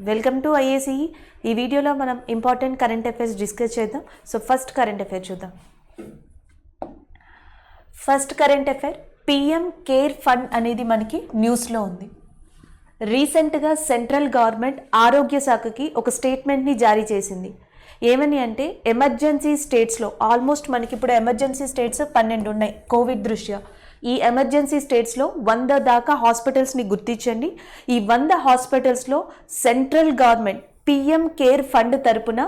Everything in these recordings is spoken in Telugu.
Welcome to IAC. ఈ వీడియోలో మనం ఇంపార్టెంట్ కరెంట్ అఫైర్స్ డిస్కస్ చేద్దాం. సో ఫస్ట్ కరెంట్ అఫైర్ చూద్దాం. First current affair, PM care fund అనేది మనకి న్యూస్లో ఉంది. రీసెంట్గా సెంట్రల్ గవర్నమెంట్ ఆరోగ్య శాఖకి ఒక స్టేట్మెంట్ని జారీ చేసింది. ఏమని అంటే ఎమర్జెన్సీ స్టేట్స్లో ఆల్మోస్ట్ మనకి ఇప్పుడు ఎమర్జెన్సీ స్టేట్స్ 12 ఉన్నాయి కోవిడ్ దృష్ట్యా. ఈ ఎమర్జెన్సీ స్టేట్స్లో 100 దాకా హాస్పిటల్స్ని గుర్తించండి. ఈ 100 హాస్పిటల్స్లో central government PM care fund తరపున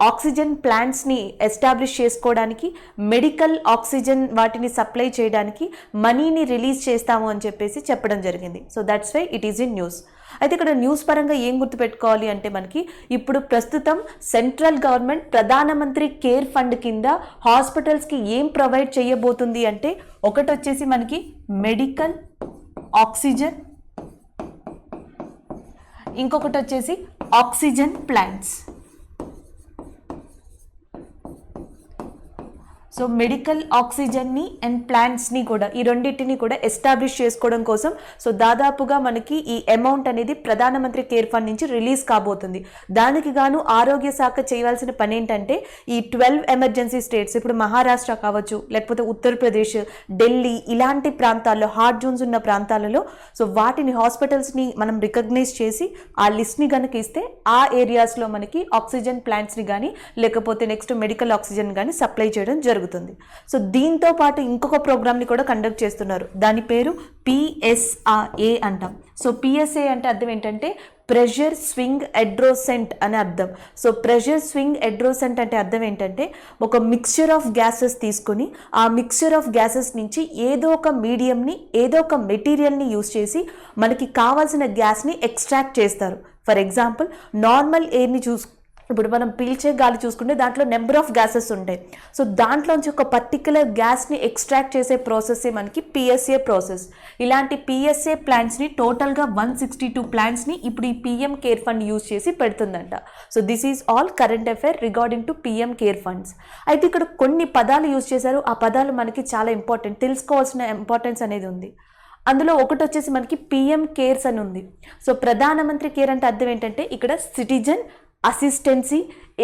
ఆక్సిజన్ ప్లాంట్స్ని ఎస్టాబ్లిష్ చేసుకోవడానికి, మెడికల్ ఆక్సిజన్ వాటిని సప్లై చేయడానికి మనీని రిలీజ్ చేస్తాము అని చెప్పేసి చెప్పడం జరిగింది. So that's why it is in news. అయితే ఇక్కడ న్యూస్ పరంగా ఏం గుర్తుపెట్టుకోవాలి అంటే మనకి ఇప్పుడు ప్రస్తుతం సెంట్రల్ గవర్నమెంట్ ప్రధానమంత్రి కేర్ ఫండ్ కింద హాస్పిటల్స్కి ఏం ప్రొవైడ్ చేయబోతుంది అంటే ఒకటి వచ్చేసి మనకి మెడికల్ ఆక్సిజన్, ఇంకొకటి వచ్చేసి ఆక్సిజన్ ప్లాంట్స్. సో మెడికల్ ఆక్సిజన్ని అండ్ ప్లాంట్స్ని కూడా ఈ రెండింటిని కూడా ఎస్టాబ్లిష్ చేసుకోవడం కోసం దాదాపుగా మనకి ఈ అమౌంట్ అనేది ప్రధానమంత్రి కేర్ ఫండ్ నుంచి రిలీజ్ కాబోతుంది. దానికి గాను ఆరోగ్య శాఖ చేయవలసిన పని ఏంటంటే ఈ 12 ఎమర్జెన్సీ స్టేట్స్, ఇప్పుడు మహారాష్ట్ర కావచ్చు, లేకపోతే ఉత్తరప్రదేశ్, ఢిల్లీ ఇలాంటి ప్రాంతాల్లో హాట్ జోన్స్ ఉన్న ప్రాంతాలలో వాటిని హాస్పిటల్స్ని మనం రికగ్నైజ్ చేసి ఆ లిస్ట్ని కనుక ఇస్తే ఆ ఏరియాస్లో మనకి ఆక్సిజన్ ప్లాంట్స్ని కానీ లేకపోతే నెక్స్ట్ మెడికల్ ఆక్సిజన్ కానీ సప్లై చేయడం జరుగుతుంది. సో దీంతో పాటు ఇంకొక ప్రోగ్రామ్ని కూడా కండక్ట్ చేస్తున్నారు. దాని పేరు PSA అంటాం. సో PSA అంటే అర్థం ఏంటంటే ప్రెషర్ స్వింగ్ ఎడ్రోసెంట్ అని అర్థం. సో ప్రెషర్ స్వింగ్ ఎడ్రోసెంట్ అంటే అర్థం ఏంటంటే ఒక మిక్స్చర్ ఆఫ్ గ్యాసెస్ తీసుకొని ఆ మిక్స్చర్ ఆఫ్ గ్యాసెస్ నుంచి ఏదో ఒక మీడియంని, ఏదో ఒక మెటీరియల్ని యూజ్ చేసి మనకి కావాల్సిన గ్యాస్ని ఎక్స్ట్రాక్ట్ చేస్తారు. ఫర్ ఎగ్జాంపుల్ నార్మల్ ఎయిర్ని ఇప్పుడు మనం పీల్చే గాలి చూసుకుంటే దాంట్లో నెంబర్ ఆఫ్ గ్యాసెస్ ఉంటాయి. సో దాంట్లోంచి ఒక పర్టికులర్ గ్యాస్ని ఎక్స్ట్రాక్ట్ చేసే ప్రాసెస్సే మనకి PSA ప్రాసెస్. ఇలాంటి PSA ప్లాంట్స్ని టోటల్గా 162 ప్లాంట్స్ని ఇప్పుడు ఈ పిఎం కేర్ ఫండ్ యూజ్ చేసి పెడుతుందంట. So this is all current affair regarding to PM care funds. అయితే ఇక్కడ కొన్ని పదాలు యూజ్ చేశారు. ఆ పదాలు మనకి చాలా ఇంపార్టెంట్, తెలుసుకోవాల్సిన ఇంపార్టెన్స్ అనేది ఉంది. అందులో ఒకటి వచ్చేసి మనకి పిఎం కేర్స్ అని ఉంది. సో ప్రధానమంత్రి కేర్ అంటే అర్థం ఏంటంటే ఇక్కడ citizen assistance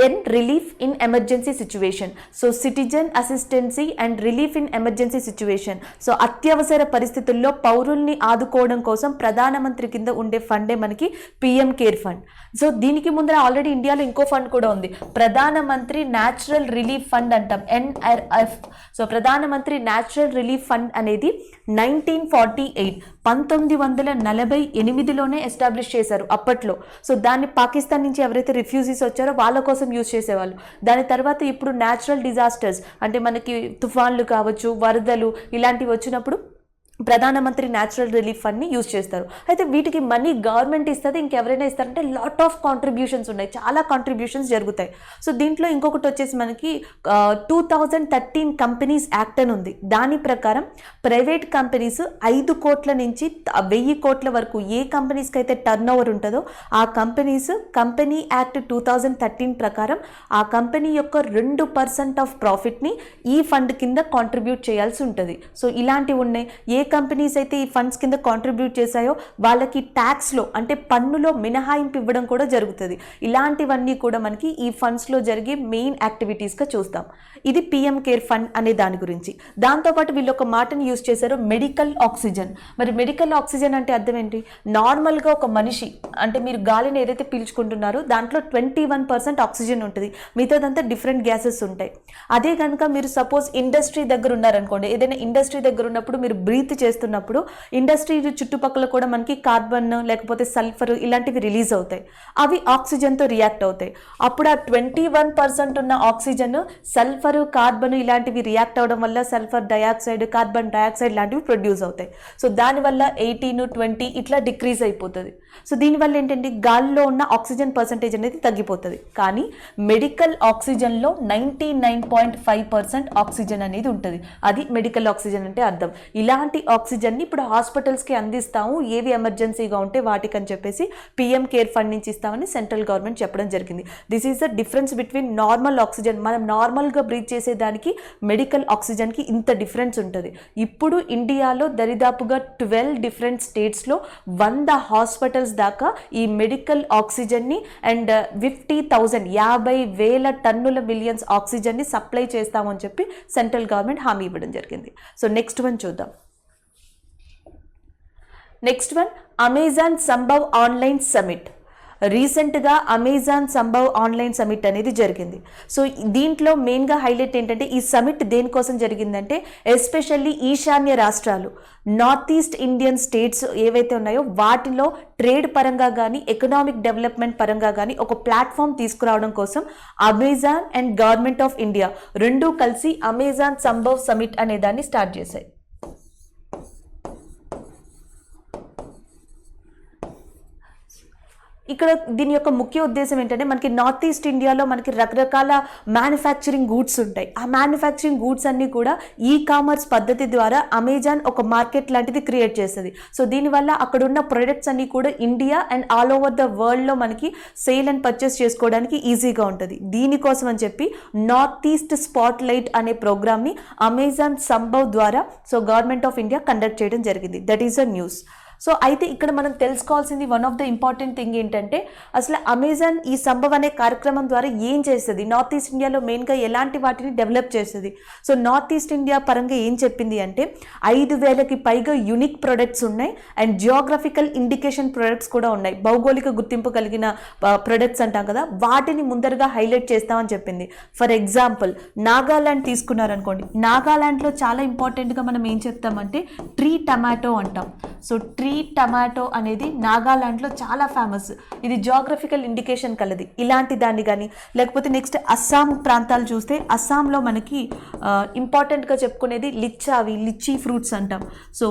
and relief in emergency situation. So citizen assistance and relief in emergency situation. So అత్యవసర పరిస్థితుల్లో పౌరుల్ని ఆదుకోవడం కోసం ప్రధానమంత్రి కింద ఉండే ఫండే మనకి పిఎం కేర్ ఫండ్. సో దీనికి ముందర ఆల్రెడీ ఇండియాలో ఇంకో ఫండ్ కూడా ఉంది, ప్రధానమంత్రి న్యాచురల్ రిలీఫ్ ఫండ్ అంటాం, NRF. సో ప్రధానమంత్రి న్యాచురల్ రిలీఫ్ ఫండ్ అనేది 1948 1948లోనే ఎస్టాబ్లిష్ చేశారు అప్పట్లో. సో దాన్ని పాకిస్తాన్ నుంచి ఎవరైతే రిఫ్యూజీస్ వచ్చారో వాళ్ళ కోసం యూజ్ చేసేవాళ్ళు. దాని తర్వాత ఇప్పుడు న్యాచురల్ డిజాస్టర్స్ అంటే మనకి తుఫాన్లు కావచ్చు, వరదలు ఇలాంటివి వచ్చినప్పుడు ప్రధానమంత్రి న్యాచురల్ రిలీఫ్ ఫండ్ని యూజ్ చేస్తారు. అయితే వీటికి మనీ గవర్నమెంట్ ఇస్తుంది, ఇంకెవరైనా ఇస్తారంటే లాట్ ఆఫ్ కాంట్రిబ్యూషన్స్ ఉన్నాయి, చాలా కాంట్రిబ్యూషన్స్ జరుగుతాయి. సో దీంట్లో ఇంకొకటి వచ్చేసి మనకి 2013 కంపెనీస్ యాక్ట్ అని ఉంది. దాని ప్రకారం ప్రైవేట్ కంపెనీస్ 5 కోట్ల నుంచి 1000 కోట్ల వరకు ఏ కంపెనీస్కి అయితే టర్న్ ఓవర్ ఉంటుందో ఆ కంపెనీస్ కంపెనీ యాక్ట్ 2013 ప్రకారం ఆ కంపెనీ యొక్క 2% ఆఫ్ ప్రాఫిట్ని ఈ ఫండ్ కింద కాంట్రిబ్యూట్ చేయాల్సి ఉంటుంది. సో ఇలాంటివి ఉన్నాయి. ఏ కంపెనీస్ అయితే ఈ ఫండ్స్ కింద కాంట్రిబ్యూట్ చేశాయో వాళ్ళకి ట్యాక్స్లో అంటే పన్నులో మినహాయింపు ఇవ్వడం కూడా జరుగుతుంది. ఇలాంటివన్నీ కూడా మనకి ఈ ఫండ్స్లో జరిగే మెయిన్ యాక్టివిటీస్గా చూస్తాం. ఇది పిఎం కేర్ ఫండ్ అనే దాని గురించి. దాంతోపాటు వీళ్ళు ఒక మాటని యూజ్ చేశారు, మెడికల్ ఆక్సిజన్. మరి మెడికల్ ఆక్సిజన్ అంటే అర్థం ఏంటి? నార్మల్గా ఒక మనిషి అంటే మీరు గాలిని ఏదైతే పీల్చుకుంటున్నారో దాంట్లో 21% ఆక్సిజన్ ఉంటుంది, మిగతాదంతా డిఫరెంట్ గ్యాసెస్ ఉంటాయి. అదే కనుక మీరు సపోజ్ ఇండస్ట్రీ దగ్గర ఉన్నారనుకోండి, ఏదైనా ఇండస్ట్రీ దగ్గర ఉన్నప్పుడు మీరు బ్రీత్ చేస్తున్నప్పుడు ఇండస్ట్రీ చుట్టుపక్కల కూడా మనకి కార్బన్ లేకపోతే సల్ఫర్ ఇలాంటివి రిలీజ్ అవుతాయి. అవి ఆక్సిజన్తో రియాక్ట్ అవుతాయి. అప్పుడు ఆ 21% ఉన్న ఆక్సిజన్ సల్ఫర్, కార్బన్ ఇలాంటివి రియాక్ట్ అవ్వడం వల్ల సల్ఫర్ డయాక్సైడ్, కార్బన్ డయాక్సైడ్ లాంటివి ప్రొడ్యూస్ అవుతాయి. సో దానివల్ల 18, 20 ఇట్లా డిక్రీజ్ అయిపోతుంది. సో దీనివల్ల ఏంటంటే గాలిలో ఉన్న ఆక్సిజన్ పర్సంటేజ్ అనేది తగ్గిపోతుంది. కానీ మెడికల్ ఆక్సిజన్లో 99.5% ఆక్సిజన్ అనేది ఉంటుంది. అది మెడికల్ ఆక్సిజన్ అంటే అర్థం. ఇలాంటి ఆక్సిజన్ని ఇప్పుడు హాస్పిటల్స్కి అందిస్తాము, ఏవి ఎమర్జెన్సీగా ఉంటే వాటికి అని చెప్పేసి పిఎం కేర్ ఫండ్ నుంచి ఇస్తామని సెంట్రల్ గవర్నమెంట్ చెప్పడం జరిగింది. This is the difference between normal oxygen, మనం నార్మల్గా బ్రీత్ చేసేదానికి మెడికల్ ఆక్సిజన్కి ఇంత డిఫరెన్స్ ఉంటుంది. ఇప్పుడు ఇండియాలో దరిదాపుగా 12 డిఫరెంట్ స్టేట్స్లో 100 హాస్పిటల్స్ దాకా ఈ మెడికల్ ఆక్సిజన్ని అండ్ 50,000 టన్నుల మిలియన్స్ ఆక్సిజన్ని సప్లై చేస్తామని చెప్పి సెంట్రల్ గవర్నమెంట్ హామీ ఇవ్వడం జరిగింది. సో నెక్స్ట్ వన్ చూద్దాం. Next one Amazon Sambhav online summit. రీసెంట్గా అమెజాన్ సంభవ్ ఆన్లైన్ సమిట్ అనేది జరిగింది. సో దీంట్లో మెయిన్గా హైలైట్ ఏంటంటే ఈ సమిట్ దేనికోసం జరిగిందంటే ఎస్పెషల్లీ ఈశాన్య రాష్ట్రాలు, నార్త్ ఈస్ట్ ఇండియన్ స్టేట్స్ ఏవైతే ఉన్నాయో వాటిలో ట్రేడ్ పరంగా కానీ ఎకనామిక్ డెవలప్మెంట్ పరంగా కానీ ఒక ప్లాట్ఫామ్ తీసుకురావడం కోసం Amazon and government of India రెండూ కలిసి అమెజాన్ సంభవ్ సమిట్ అనే దాన్ని స్టార్ట్ చేశాయి. ఇక్కడ దీని యొక్క ముఖ్య ఉద్దేశం ఏంటంటే మనకి నార్త్ ఈస్ట్ ఇండియాలో మనకి రకరకాల మ్యానుఫ్యాక్చరింగ్ గూడ్స్ ఉంటాయి. ఆ మ్యానుఫ్యాక్చరింగ్ గూడ్స్ అన్నీ కూడా ఈ కామర్స్ పద్ధతి ద్వారా అమెజాన్ ఒక మార్కెట్ లాంటిది క్రియేట్ చేస్తుంది. సో దీనివల్ల అక్కడ ఉన్న ప్రొడక్ట్స్ అన్నీ కూడా India and all over the వరల్డ్లో మనకి సేల్ అండ్ పర్చేస్ చేసుకోవడానికి ఈజీగా ఉంటుంది. దీనికోసం అని చెప్పి నార్త్ ఈస్ట్ స్పాట్ లైట్ అనే ప్రోగ్రామ్ని అమెజాన్ సంభవ్ ద్వారా so government of India conduct చేయడం జరిగింది. That is a news. So అయితే ఇక్కడ మనం తెలుసుకోవాల్సింది one of the important thing ఏంటంటే అసలు అమెజాన్ ఈ సంభవ్ అనే కార్యక్రమం ద్వారా ఏం చేస్తుంది, నార్త్ ఈస్ట్ ఇండియాలో మెయిన్గా ఎలాంటి వాటిని డెవలప్ చేస్తుంది. సో నార్త్ ఈస్ట్ ఇండియా పరంగా ఏం చెప్పింది అంటే 5,000కి పైగా యూనిక్ ప్రొడక్ట్స్ ఉన్నాయి అండ్ జియోగ్రఫికల్ ఇండికేషన్ ప్రొడక్ట్స్ కూడా ఉన్నాయి. భౌగోళిక గుర్తింపు కలిగిన ప్రొడక్ట్స్ అంటాం కదా, వాటిని ముందరగా హైలైట్ చేస్తామని చెప్పింది. ఫర్ ఎగ్జాంపుల్ నాగాల్యాండ్ తీసుకున్నారనుకోండి, నాగాల్యాండ్లో చాలా ఇంపార్టెంట్గా మనం ఏం చెప్తామంటే ట్రీ టమాటో అంటాం. సో ట్రీ టమాటో అనేది నాగాలాండ్లో చాలా ఫేమస్. ఇది జియోగ్రఫికల్ ఇండికేషన్ కలది. ఇలాంటి దాన్ని కానీ లేకపోతే నెక్స్ట్ అస్సాం ప్రాంతాలు చూస్తే అస్సాంలో మనకి ఇంపార్టెంట్గా చెప్పుకునేది లిచ్చీ ఫ్రూట్స్ అంటాం. సో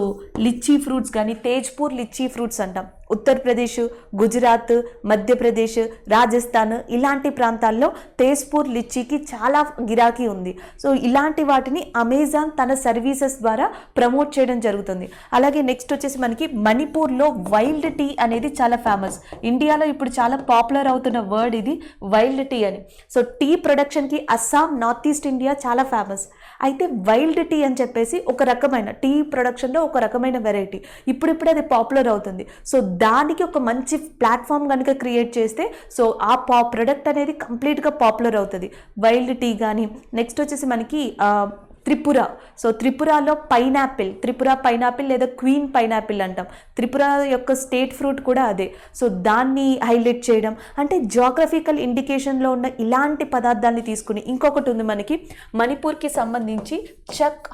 లిచ్చీ ఫ్రూట్స్ కానీ తేజ్పూర్ లిచ్చీ ఫ్రూట్స్ అంటాం. ఉత్తరప్రదేశ్, గుజరాత్, మధ్యప్రదేశ్, రాజస్థాన్ ఇలాంటి ప్రాంతాల్లో తేజ్పూర్ లిచ్చీకి చాలా గిరాకీ ఉంది. సో ఇలాంటి వాటిని అమెజాన్ తన సర్వీసెస్ ద్వారా ప్రమోట్ చేయడం జరుగుతుంది. అలాగే నెక్స్ట్ వచ్చేసి మనకి మణిపూర్లో వైల్డ్ టీ అనేది చాలా ఫేమస్. ఇండియాలో ఇప్పుడు చాలా పాపులర్ అవుతున్న వర్డ్ ఇది వైల్డ్ టీ అని. సో టీ ప్రొడక్షన్కి అస్సాం, నార్త్ ఈస్ట్ ఇండియా చాలా ఫేమస్. అయితే వైల్డ్ టీ అని చెప్పేసి ఒక రకమైన టీ ప్రొడక్షన్లో ఒక రకమైన వెరైటీ ఇప్పుడిప్పుడు అది పాపులర్ అవుతుంది. సో దానికి ఒక మంచి ప్లాట్ఫామ్ కనుక క్రియేట్ చేస్తే సో ఆ ప్రొడక్ట్ అనేది కంప్లీట్గా పాపులర్ అవుతుంది. వైల్డ్ టీ కానీ నెక్స్ట్ వచ్చేసి మనకి త్రిపుర. సో త్రిపురలో త్రిపుర పైనాపిల్ లేదా క్వీన్ పైనాపిల్ అంటాం. త్రిపుర యొక్క స్టేట్ ఫ్రూట్ కూడా అదే. సో దాన్ని హైలైట్ చేయడం అంటే జియోగ్రఫికల్ ఇండికేషన్లో ఉన్న ఇలాంటి పదార్థాన్ని తీసుకుని ఇంకొకటి ఉంది మనకి మణిపూర్కి సంబంధించి చక్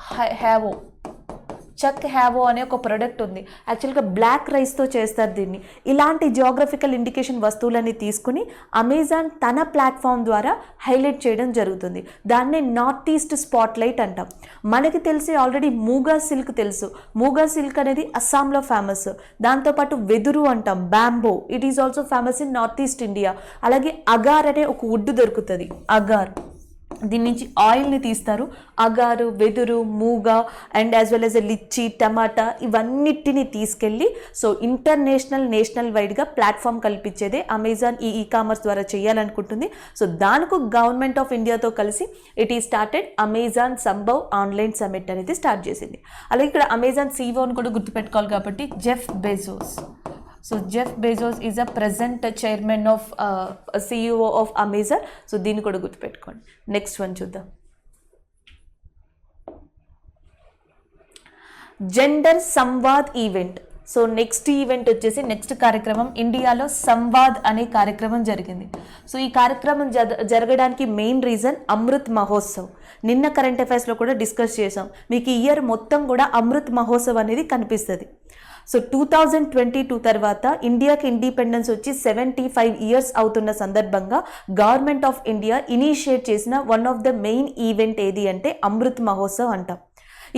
హ్యావో అనే ఒక ప్రోడక్ట్ ఉంది. యాక్చువల్గా బ్లాక్ రైస్తో చేస్తారు దీన్ని. ఇలాంటి జియోగ్రఫికల్ ఇండికేషన్ వస్తువులని తీసుకుని అమెజాన్ తన ప్లాట్ఫామ్ ద్వారా హైలైట్ చేయడం జరుగుతుంది. దాన్నే నార్త్ ఈస్ట్ స్పాట్ లైట్ అంటాం. మనకి తెలిసి ఆల్రెడీ మూగా సిల్క్ తెలుసు. మూగా సిల్క్ అనేది అస్సాంలో ఫేమస్. దాంతోపాటు వెదురు అంటాం, bamboo, it is also famous in north east India. అలాగే అగార్ అనే ఒక వుడ్ దొరుకుతుంది. అగార్, దీని నుంచి ఆయిల్ని తీస్తారు. అగారు, వెదురు, మూగా అండ్ యాజ్ వెల్ యాజ్ లిచ్చి, టమాటా ఇవన్నిటిని తీసుకెళ్ళి సో నేషనల్ వైడ్గా ప్లాట్ఫామ్ కల్పించేదే అమెజాన్ ఈ కామర్స్ ద్వారా చేయాలనుకుంటుంది. సో దానికి గవర్నమెంట్ ఆఫ్ ఇండియాతో కలిసి ఇట్ ఈ started Amazon Sambhav online summit అనేది స్టార్ట్ చేసింది. అలాగే ఇక్కడ అమెజాన్ సీఈఓని కూడా గుర్తుపెట్టుకోవాలి కాబట్టి Jeff Bezos. So Jeff Bezos is a present chairman of CEO of Amazon. So దీన్ని కూడా గుర్తుపెట్టుకోండి. నెక్స్ట్ వన్ చూద్దాం. Gender Samvad event. So next event వచ్చేసి నెక్స్ట్ కార్యక్రమం ఇండియాలో సంవాద్ అనే కార్యక్రమం జరిగింది. సో ఈ కార్యక్రమం జరగడానికి మెయిన్ రీజన్ అమృత్ మహోత్సవ్. నిన్న కరెంట్ అఫైర్స్లో కూడా డిస్కస్ చేసాం. మీకు ఈ ఇయర్ మొత్తం కూడా అమృత్ మహోత్సవ్ అనేది కనిపిస్తుంది. సో 2022 తర్వాత ఇండియాకి ఇండిపెండెన్స్ వచ్చి 75 ఇయర్స్ అవుతున్న సందర్భంగా గవర్నమెంట్ ఆఫ్ ఇండియా ఇనిషియేట్ చేసిన one of the main event ఏది అంటే అమృత్ మహోత్సవ్ అంటాం.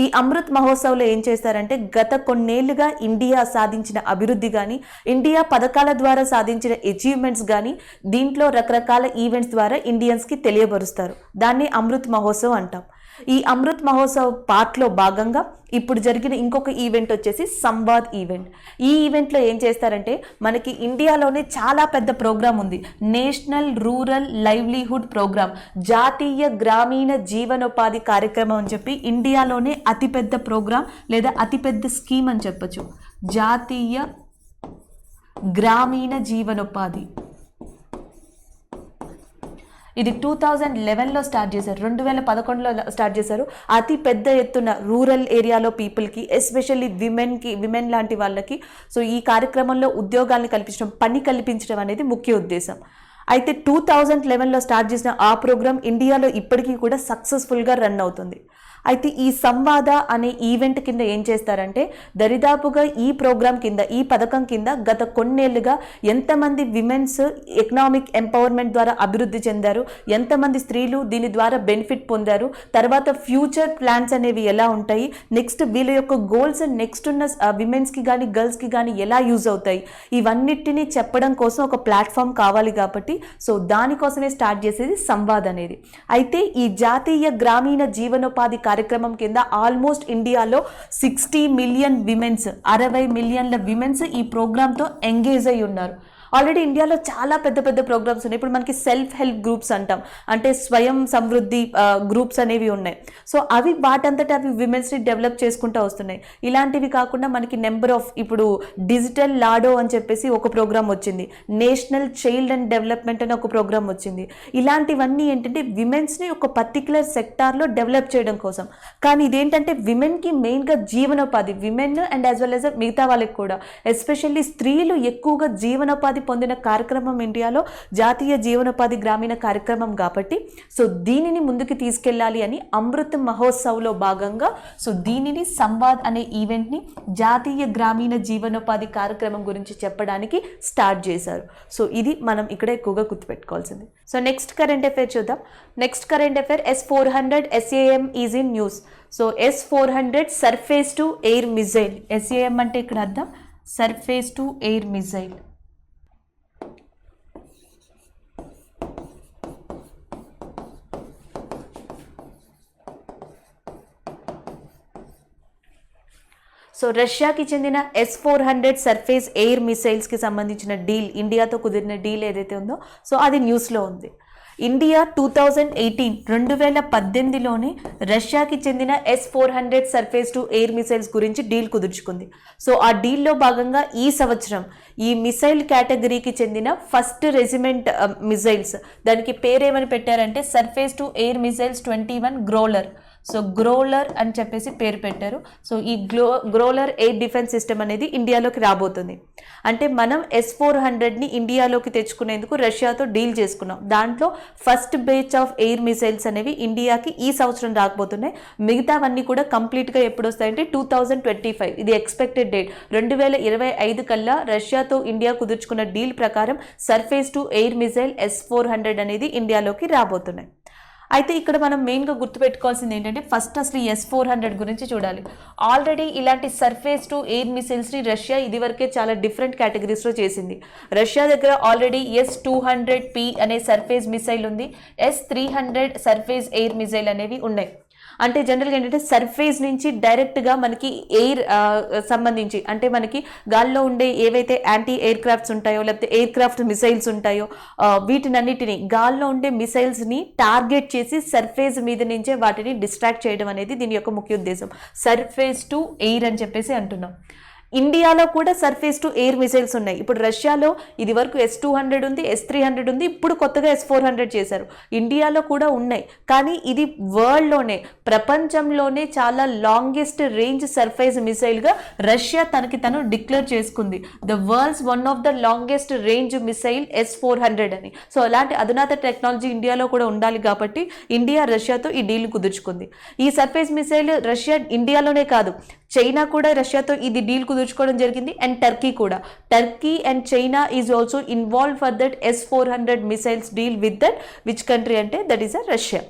ఈ అమృత్ మహోత్సవ్లో ఏం చేస్తారంటే గత కొన్నేళ్లుగా ఇండియా సాధించిన అభివృద్ధి కానీ ఇండియా పథకాల ద్వారా సాధించిన అచీవ్మెంట్స్ కానీ దీంట్లో రకరకాల ఈవెంట్స్ ద్వారా ఇండియన్స్కి తెలియబరుస్తారు. దాన్ని అమృత్ మహోత్సవ్ అంటాం. ఈ అమృత్ మహోత్సవ్ పార్ట్లో భాగంగా ఇప్పుడు జరిగిన ఇంకొక ఈవెంట్ వచ్చేసి సంవాద్ ఈవెంట్. ఈ ఈవెంట్లో ఏం చేస్తారంటే మనకి ఇండియాలోనే చాలా పెద్ద ప్రోగ్రామ్ ఉంది, నేషనల్ రూరల్ లైవ్లీహుడ్ ప్రోగ్రామ్, జాతీయ గ్రామీణ జీవనోపాధి కార్యక్రమం అని చెప్పి ఇండియాలోనే అతిపెద్ద ప్రోగ్రామ్ లేదా అతిపెద్ద స్కీమ్ అని చెప్పచ్చు. జాతీయ గ్రామీణ జీవనోపాధి ఇది 2011లో స్టార్ట్ చేశారు, 2011లో స్టార్ట్ చేశారు. అతి పెద్ద ఎత్తున రూరల్ ఏరియాలో పీపుల్కి, ఎస్పెషల్లీ విమెన్ లాంటి వాళ్ళకి సో ఈ కార్యక్రమంలో ఉద్యోగాలను కల్పించడం, పని కల్పించడం అనేది ముఖ్య ఉద్దేశం. అయితే 2011లో స్టార్ట్ చేసిన ఆ ప్రోగ్రామ్ ఇండియాలో ఇప్పటికీ కూడా సక్సెస్ఫుల్గా రన్ అవుతుంది. అయితే ఈ సంవాద అనే ఈవెంట్ కింద ఏం చేస్తారంటే దరిదాపుగా ఈ ప్రోగ్రామ్ కింద, ఈ పథకం కింద గత కొన్నేళ్లుగా ఎంతమంది విమెన్స్ ఎకనామిక్ ఎంపవర్మెంట్ ద్వారా అభివృద్ధి చెందారు, ఎంతమంది స్త్రీలు దీని ద్వారా బెనిఫిట్ పొందారు, తర్వాత ఫ్యూచర్ ప్లాన్స్ అనేవి ఎలా ఉంటాయి, నెక్స్ట్ వీళ్ళ యొక్క గోల్స్ నెక్స్ట్ ఉన్న విమెన్స్కి కానీ గర్ల్స్కి కానీ ఎలా యూజ్ అవుతాయి, ఇవన్నిటినీ చెప్పడం కోసం ఒక ప్లాట్ఫామ్ కావాలి కాబట్టి సో దానికోసమే స్టార్ట్ చేసేది సంవాద్ అనేది. అయితే ఈ జాతీయ గ్రామీణ జీవనోపాధి కార్యక్రమం కింద ఆల్మోస్ట్ ఇండియాలో 60 మిలియన్ విమెన్స్, 60 మిలియన్ల విమెన్స్ ఈ ప్రోగ్రామ్తో ఎంగేజ్ అయి ఉన్నారు. ఆల్రెడీ ఇండియాలో చాలా పెద్ద పెద్ద ప్రోగ్రామ్స్ ఉన్నాయి. ఇప్పుడు మనకి సెల్ఫ్ హెల్ప్ గ్రూప్స్ అంటాం, అంటే స్వయం సమృద్ధి గ్రూప్స్ అనేవి ఉన్నాయి. సో అవి వాటంతట అవి విమెన్స్ని డెవలప్ చేసుకుంటూ వస్తున్నాయి. ఇలాంటివి కాకుండా మనకి నెంబర్ ఆఫ్ ఇప్పుడు డిజిటల్ లాడో అని చెప్పేసి ఒక ప్రోగ్రామ్ వచ్చింది, నేషనల్ చైల్డ్ అండ్ డెవలప్మెంట్ అని ఒక ప్రోగ్రామ్ వచ్చింది. ఇలాంటివన్నీ ఏంటంటే విమెన్స్ని ఒక పర్టికులర్ సెక్టార్లో డెవలప్ చేయడం కోసం. కానీ ఇదేంటంటే విమెన్కి మెయిన్గా జీవనోపాధి, women and as well as మిగతా వాళ్ళకి కూడా ఎస్పెషల్లీ స్త్రీలు ఎక్కువగా జీవనోపాధి పొందిన కార్యక్రమం ఇండియాలో జాతీయ జీవనోపాధి గ్రామీణ కార్యక్రమం కాబట్టి సో దీనిని ముందుకు తీసుకెళ్ళాలి అని అమృత్ మహోత్సవ్లో భాగంగా సో దీనిని సంవాద్ అనే ఈవెంట్ని జాతీయ గ్రామీణ జీవనోపాధి కార్యక్రమం గురించి చెప్పడానికి స్టార్ట్ చేశారు. సో ఇది మనం ఇక్కడ ఎక్కువగా గుర్తుపెట్టుకోవాల్సింది. సో నెక్స్ట్ కరెంట్ అఫైర్ చూద్దాం. Next current affair S-400 SAM is in news. So S-400 surface to air missile. SAM అంటే ఇక్కడ అర్థం surface to air missile. So రష్యాకి చెందిన S-400 సర్ఫేస్ ఎయిర్ మిసైల్స్కి సంబంధించిన డీల్, ఇండియాతో కుదిరిన డీల్ ఏదైతే ఉందో సో అది న్యూస్లో ఉంది. ఇండియా 2018లోనే రష్యాకి చెందిన S-400 surface to air missiles గురించి డీల్ కుదుర్చుకుంది. సో ఆ డీల్లో భాగంగా ఈ సంవత్సరం ఈ మిసైల్ కేటగిరీకి చెందిన ఫస్ట్ రెజిమెంట్ మిసైల్స్, దానికి పేరేమని పెట్టారంటే surface to air missiles 21 growler. So growler అని చెప్పేసి పేరు పెట్టారు. సో ఈ గ్రోలర్ ఎయిర్ డిఫెన్స్ సిస్టమ్ అనేది ఇండియాలోకి రాబోతుంది. అంటే మనం S-400ని ఇండియాలోకి తెచ్చుకునేందుకు రష్యాతో డీల్ చేసుకున్నాం. దాంట్లో first batch of air missiles అనేవి ఇండియాకి ఈ సంవత్సరం రాకపోతున్నాయి. మిగతావన్నీ కూడా కంప్లీట్గా ఎప్పుడు వస్తాయంటే 2025, ఇది ఎక్స్పెక్టెడ్ డేట్. 2025 కల్లా రష్యాతో ఇండియా కుదుర్చుకున్న డీల్ ప్రకారం surface to air missile S-400 అనేది ఇండియాలోకి రాబోతున్నాయి. అయితే ఇక్కడ మనం మెయిన్గా గుర్తుపెట్టుకోవాల్సింది ఏంటంటే ఫస్ట్ అసలు S-400 గురించి చూడాలి. ఆల్రెడీ ఇలాంటి సర్ఫేస్ టు ఎయిర్ మిసైల్స్ని రష్యా ఇదివరకే చాలా డిఫరెంట్ కేటగిరీస్లో చేసింది. రష్యా దగ్గర ఆల్రెడీ S-200P అనే సర్ఫేస్ మిసైల్ ఉంది, S-300 సర్ఫేస్ ఎయిర్ మిసైల్ అనేవి ఉన్నాయి. అంటే జనరల్గా ఏంటంటే సర్ఫేస్ నుంచి డైరెక్ట్గా మనకి ఎయిర్ సంబంధించి అంటే మనకి గాల్లో ఉండే ఏవైతే యాంటీ ఎయిర్ క్రాఫ్ట్స్ ఉంటాయో లేకపోతే ఎయిర్ క్రాఫ్ట్ మిసైల్స్ ఉంటాయో వీటినన్నిటిని గాల్లో ఉండే మిసైల్స్ని టార్గెట్ చేసి సర్ఫేస్ మీద నుంచే వాటిని డిస్ట్రాక్ట్ చేయడం అనేది దీని యొక్క ముఖ్య ఉద్దేశం. సర్ఫేస్ టు ఎయిర్ అని చెప్పేసి అంటున్నాం. ఇండియాలో కూడా సర్ఫేస్ టు ఎయిర్ మిసైల్స్ ఉన్నాయి. ఇప్పుడు రష్యాలో ఇది వరకు S-200 ఉంది, S-300 ఉంది, ఇప్పుడు కొత్తగా S-400 చేశారు. ఇండియాలో కూడా ఉన్నాయి. కానీ ఇది వరల్డ్లోనే, ప్రపంచంలోనే చాలా లాంగెస్ట్ రేంజ్ సర్ఫేస్ మిసైల్గా రష్యా తనకి తను డిక్లేర్ చేసుకుంది. The world's one of the longest range missile S-400 అని. సో అలాంటి అధునాత టెక్నాలజీ ఇండియాలో కూడా ఉండాలి కాబట్టి ఇండియా రష్యాతో ఈ డీల్ కుదుర్చుకుంది. ఈ సర్ఫేస్ మిసైల్ రష్యా ఇండియాలోనే కాదు, చైనా కూడా రష్యాతో ఇది డీల్ కుదుర్చుకోవడం జరిగింది. అండ్ టర్కీ కూడా. Turkey and China is also involve for that S-400 missiles deal with that which country అంటే దట్ ఈస్ రష్యా.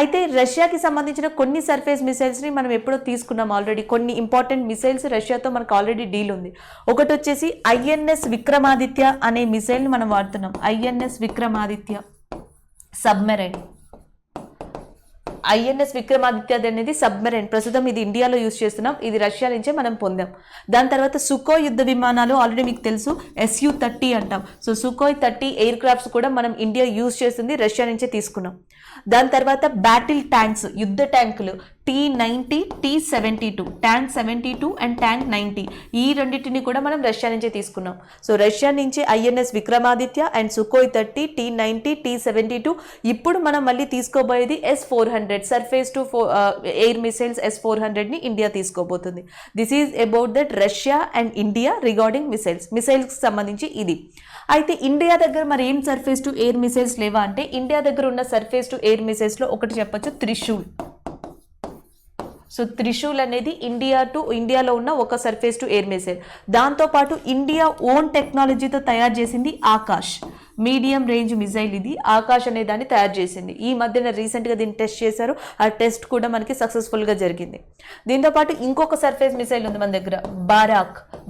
అయితే రష్యాకి సంబంధించిన కొన్ని సర్ఫేస్ మిసైల్స్ని మనం ఎప్పుడో తీసుకున్నాం ఆల్రెడీ. కొన్ని ఇంపార్టెంట్ మిసైల్స్ రష్యాతో మనకు ఆల్రెడీ డీల్ ఉంది. ఒకటి వచ్చేసి INS విక్రమాదిత్య అనే మిసైల్ని మనం వాడుతున్నాం. INS Vikramaditya submarine. INS Vikramaditya అనేది సబ్మెరైన్, ప్రస్తుతం ఇది ఇండియాలో యూజ్ చేస్తున్నాం, ఇది రష్యా నుంచే మనం పొందాం. దాని తర్వాత సుకోయ్ యుద్ధ విమానాలు ఆల్రెడీ మీకు తెలుసు SU-30 అంటాం. సో సుకోయ్ 30 ఎయిర్ క్రాఫ్ట్స్ కూడా మనం ఇండియా యూజ్ చేస్తుంది, రష్యా నుంచే తీసుకున్నాం. దాని తర్వాత బ్యాటిల్ ట్యాంక్స్, యుద్ధ ట్యాంకులు T-90, T-72, tank 72 and tank 90, ఈ రెండింటిని కూడా మనం రష్యా నుంచే తీసుకున్నాం. సో రష్యా నుంచి INS Vikramaditya and Sukhoi 30, T-90, T-72. ఇప్పుడు మనం మళ్ళీ తీసుకోబోయేది S-400 surface to air missiles S-400ని ఇండియా తీసుకోబోతుంది. This is about that Russia and India regarding మిసైల్స్కి సంబంధించి ఇది. అయితే ఇండియా దగ్గర మరి ఏం సర్ఫేస్ టు ఎయిర్ మిసైల్స్ లేవా అంటే, ఇండియా దగ్గర ఉన్న సర్ఫేస్ టు ఎయిర్ మిసైల్స్లో ఒకటి చెప్పొచ్చు, త్రిశూల్. సో త్రిశూల్ అనేది ఇండియాలో ఉన్న ఒక సర్ఫేస్ టు ఎయిర్ మిసైల్. దాంతోపాటు ఇండియా ఓన్ టెక్నాలజీతో తయారు చేసింది ఆకాష్, మీడియం రేంజ్ మిసైల్. ఇది ఆకాష్ అనే దాన్ని తయారు చేసింది. ఈ మధ్యన రీసెంట్గా దీన్ని టెస్ట్ చేశారు, ఆ టెస్ట్ కూడా మనకి సక్సెస్ఫుల్గా జరిగింది. దీంతోపాటు ఇంకొక సర్ఫేస్ మిసైల్ ఉంది మన దగ్గర,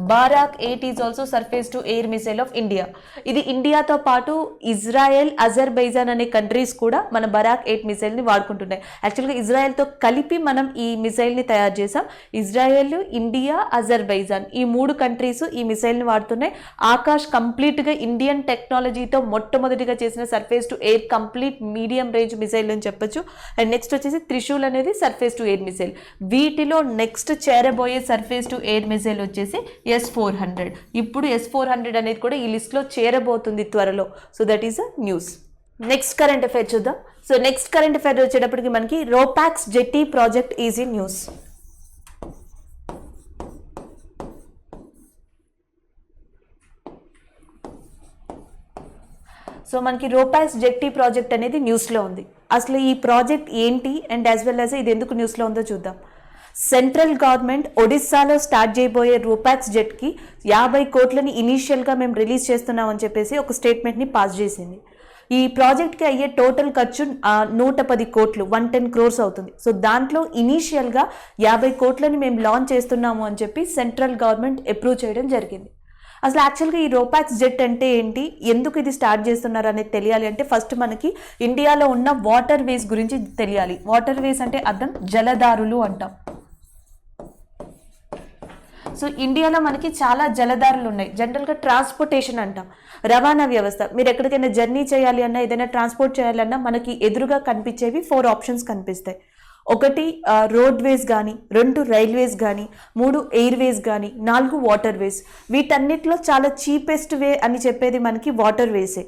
బారాక్ 8 is also surface to air missile of India. ఇది ఇండియాతో పాటు ఇజ్రాయెల్, అజర్బైజాన్ అనే కంట్రీస్ కూడా మన బారాక్ 8 మిసైల్ని వాడుకుంటున్నాయి. యాక్చువల్గా ఇజ్రాయెల్తో కలిపి మనం ఈ మిసైల్ని తయారు చేసాం. ఇజ్రాయెల్, ఇండియా, అజర్బైజాన్ ఈ 3 కంట్రీస్ ఈ మిసైల్ని వాడుతున్నాయి. ఆకాష్ కంప్లీట్గా ఇండియన్ టెక్నాలజీతో మొట్టమొదటిగా చేసిన surface to air complete medium range missile అని చెప్పొచ్చు. అండ్ నెక్స్ట్ వచ్చేసి త్రిశూల్ అనేది సర్ఫేస్ టు ఎయిర్ మిసైల్. వీటిలో నెక్స్ట్ చేరబోయే సర్ఫేస్ టు ఎయిర్ మిసైల్ వచ్చేసి S-400. ఇప్పుడు S-400 అనేది కూడా ఈ లిస్ట్లో చేరబోతుంది త్వరలో. So that is a news. Next current affair చూద్దాం. సో నెక్స్ట్ కరెంట్ అఫైర్ వచ్చేటప్పటికి మనకి రోపాక్స్ jetty project easy news. So మనకి రోపాక్స్ జెట్టి ప్రాజెక్ట్ అనేది న్యూస్లో ఉంది. అసలు ఈ ప్రాజెక్ట్ ఏంటి అండ్ యాజ్ వెల్ యాజ్ ఇది ఎందుకు న్యూస్లో ఉందో చూద్దాం. సెంట్రల్ గవర్నమెంట్ ఒడిస్సాలో స్టార్ట్ చేయబోయే రోపాక్స్ జెట్కి 50 కోట్లని ఇనీషియల్గా మేము రిలీజ్ చేస్తున్నామని చెప్పేసి ఒక స్టేట్మెంట్ని పాస్ చేసింది. ఈ ప్రాజెక్ట్కి అయ్యే టోటల్ ఖర్చు 110 కోట్లు, 110 crores అవుతుంది. సో దాంట్లో ఇనీషియల్గా 50 కోట్లని మేము లాంచ్ చేస్తున్నాము అని చెప్పి సెంట్రల్ గవర్నమెంట్ అప్రూవ్ చేయడం జరిగింది. అసలు యాక్చువల్గా ఈ రోపాక్స్ జెట్ అంటే ఏంటి, ఎందుకు ఇది స్టార్ట్ చేస్తున్నారు అనేది తెలియాలి అంటే ఫస్ట్ మనకి ఇండియాలో ఉన్న వాటర్ వేస్ గురించి తెలియాలి. వాటర్ వేస్ అంటే అర్థం జలదారులు అంటాం. సో ఇండియాలో మనకి చాలా జలదారులు ఉన్నాయి. జనరల్గా ట్రాన్స్పోర్టేషన్ అంటాం, రవాణా వ్యవస్థ. మీరు ఎక్కడికైనా జర్నీ చేయాలి అన్నా, ఏదైనా ట్రాన్స్పోర్ట్ చేయాలన్నా మనకి ఎదురుగా కనిపించేవి 4 ఆప్షన్స్ కనిపిస్తాయి. 1 రోడ్వేస్ కానీ, 2 రైల్వేస్ కానీ, 3 ఎయిర్వేస్ కానీ, 4 వాటర్ వేస్. వీటన్నిటిలో చాలా చీపెస్ట్ వే అని చెప్పేది మనకి వాటర్ వేసే.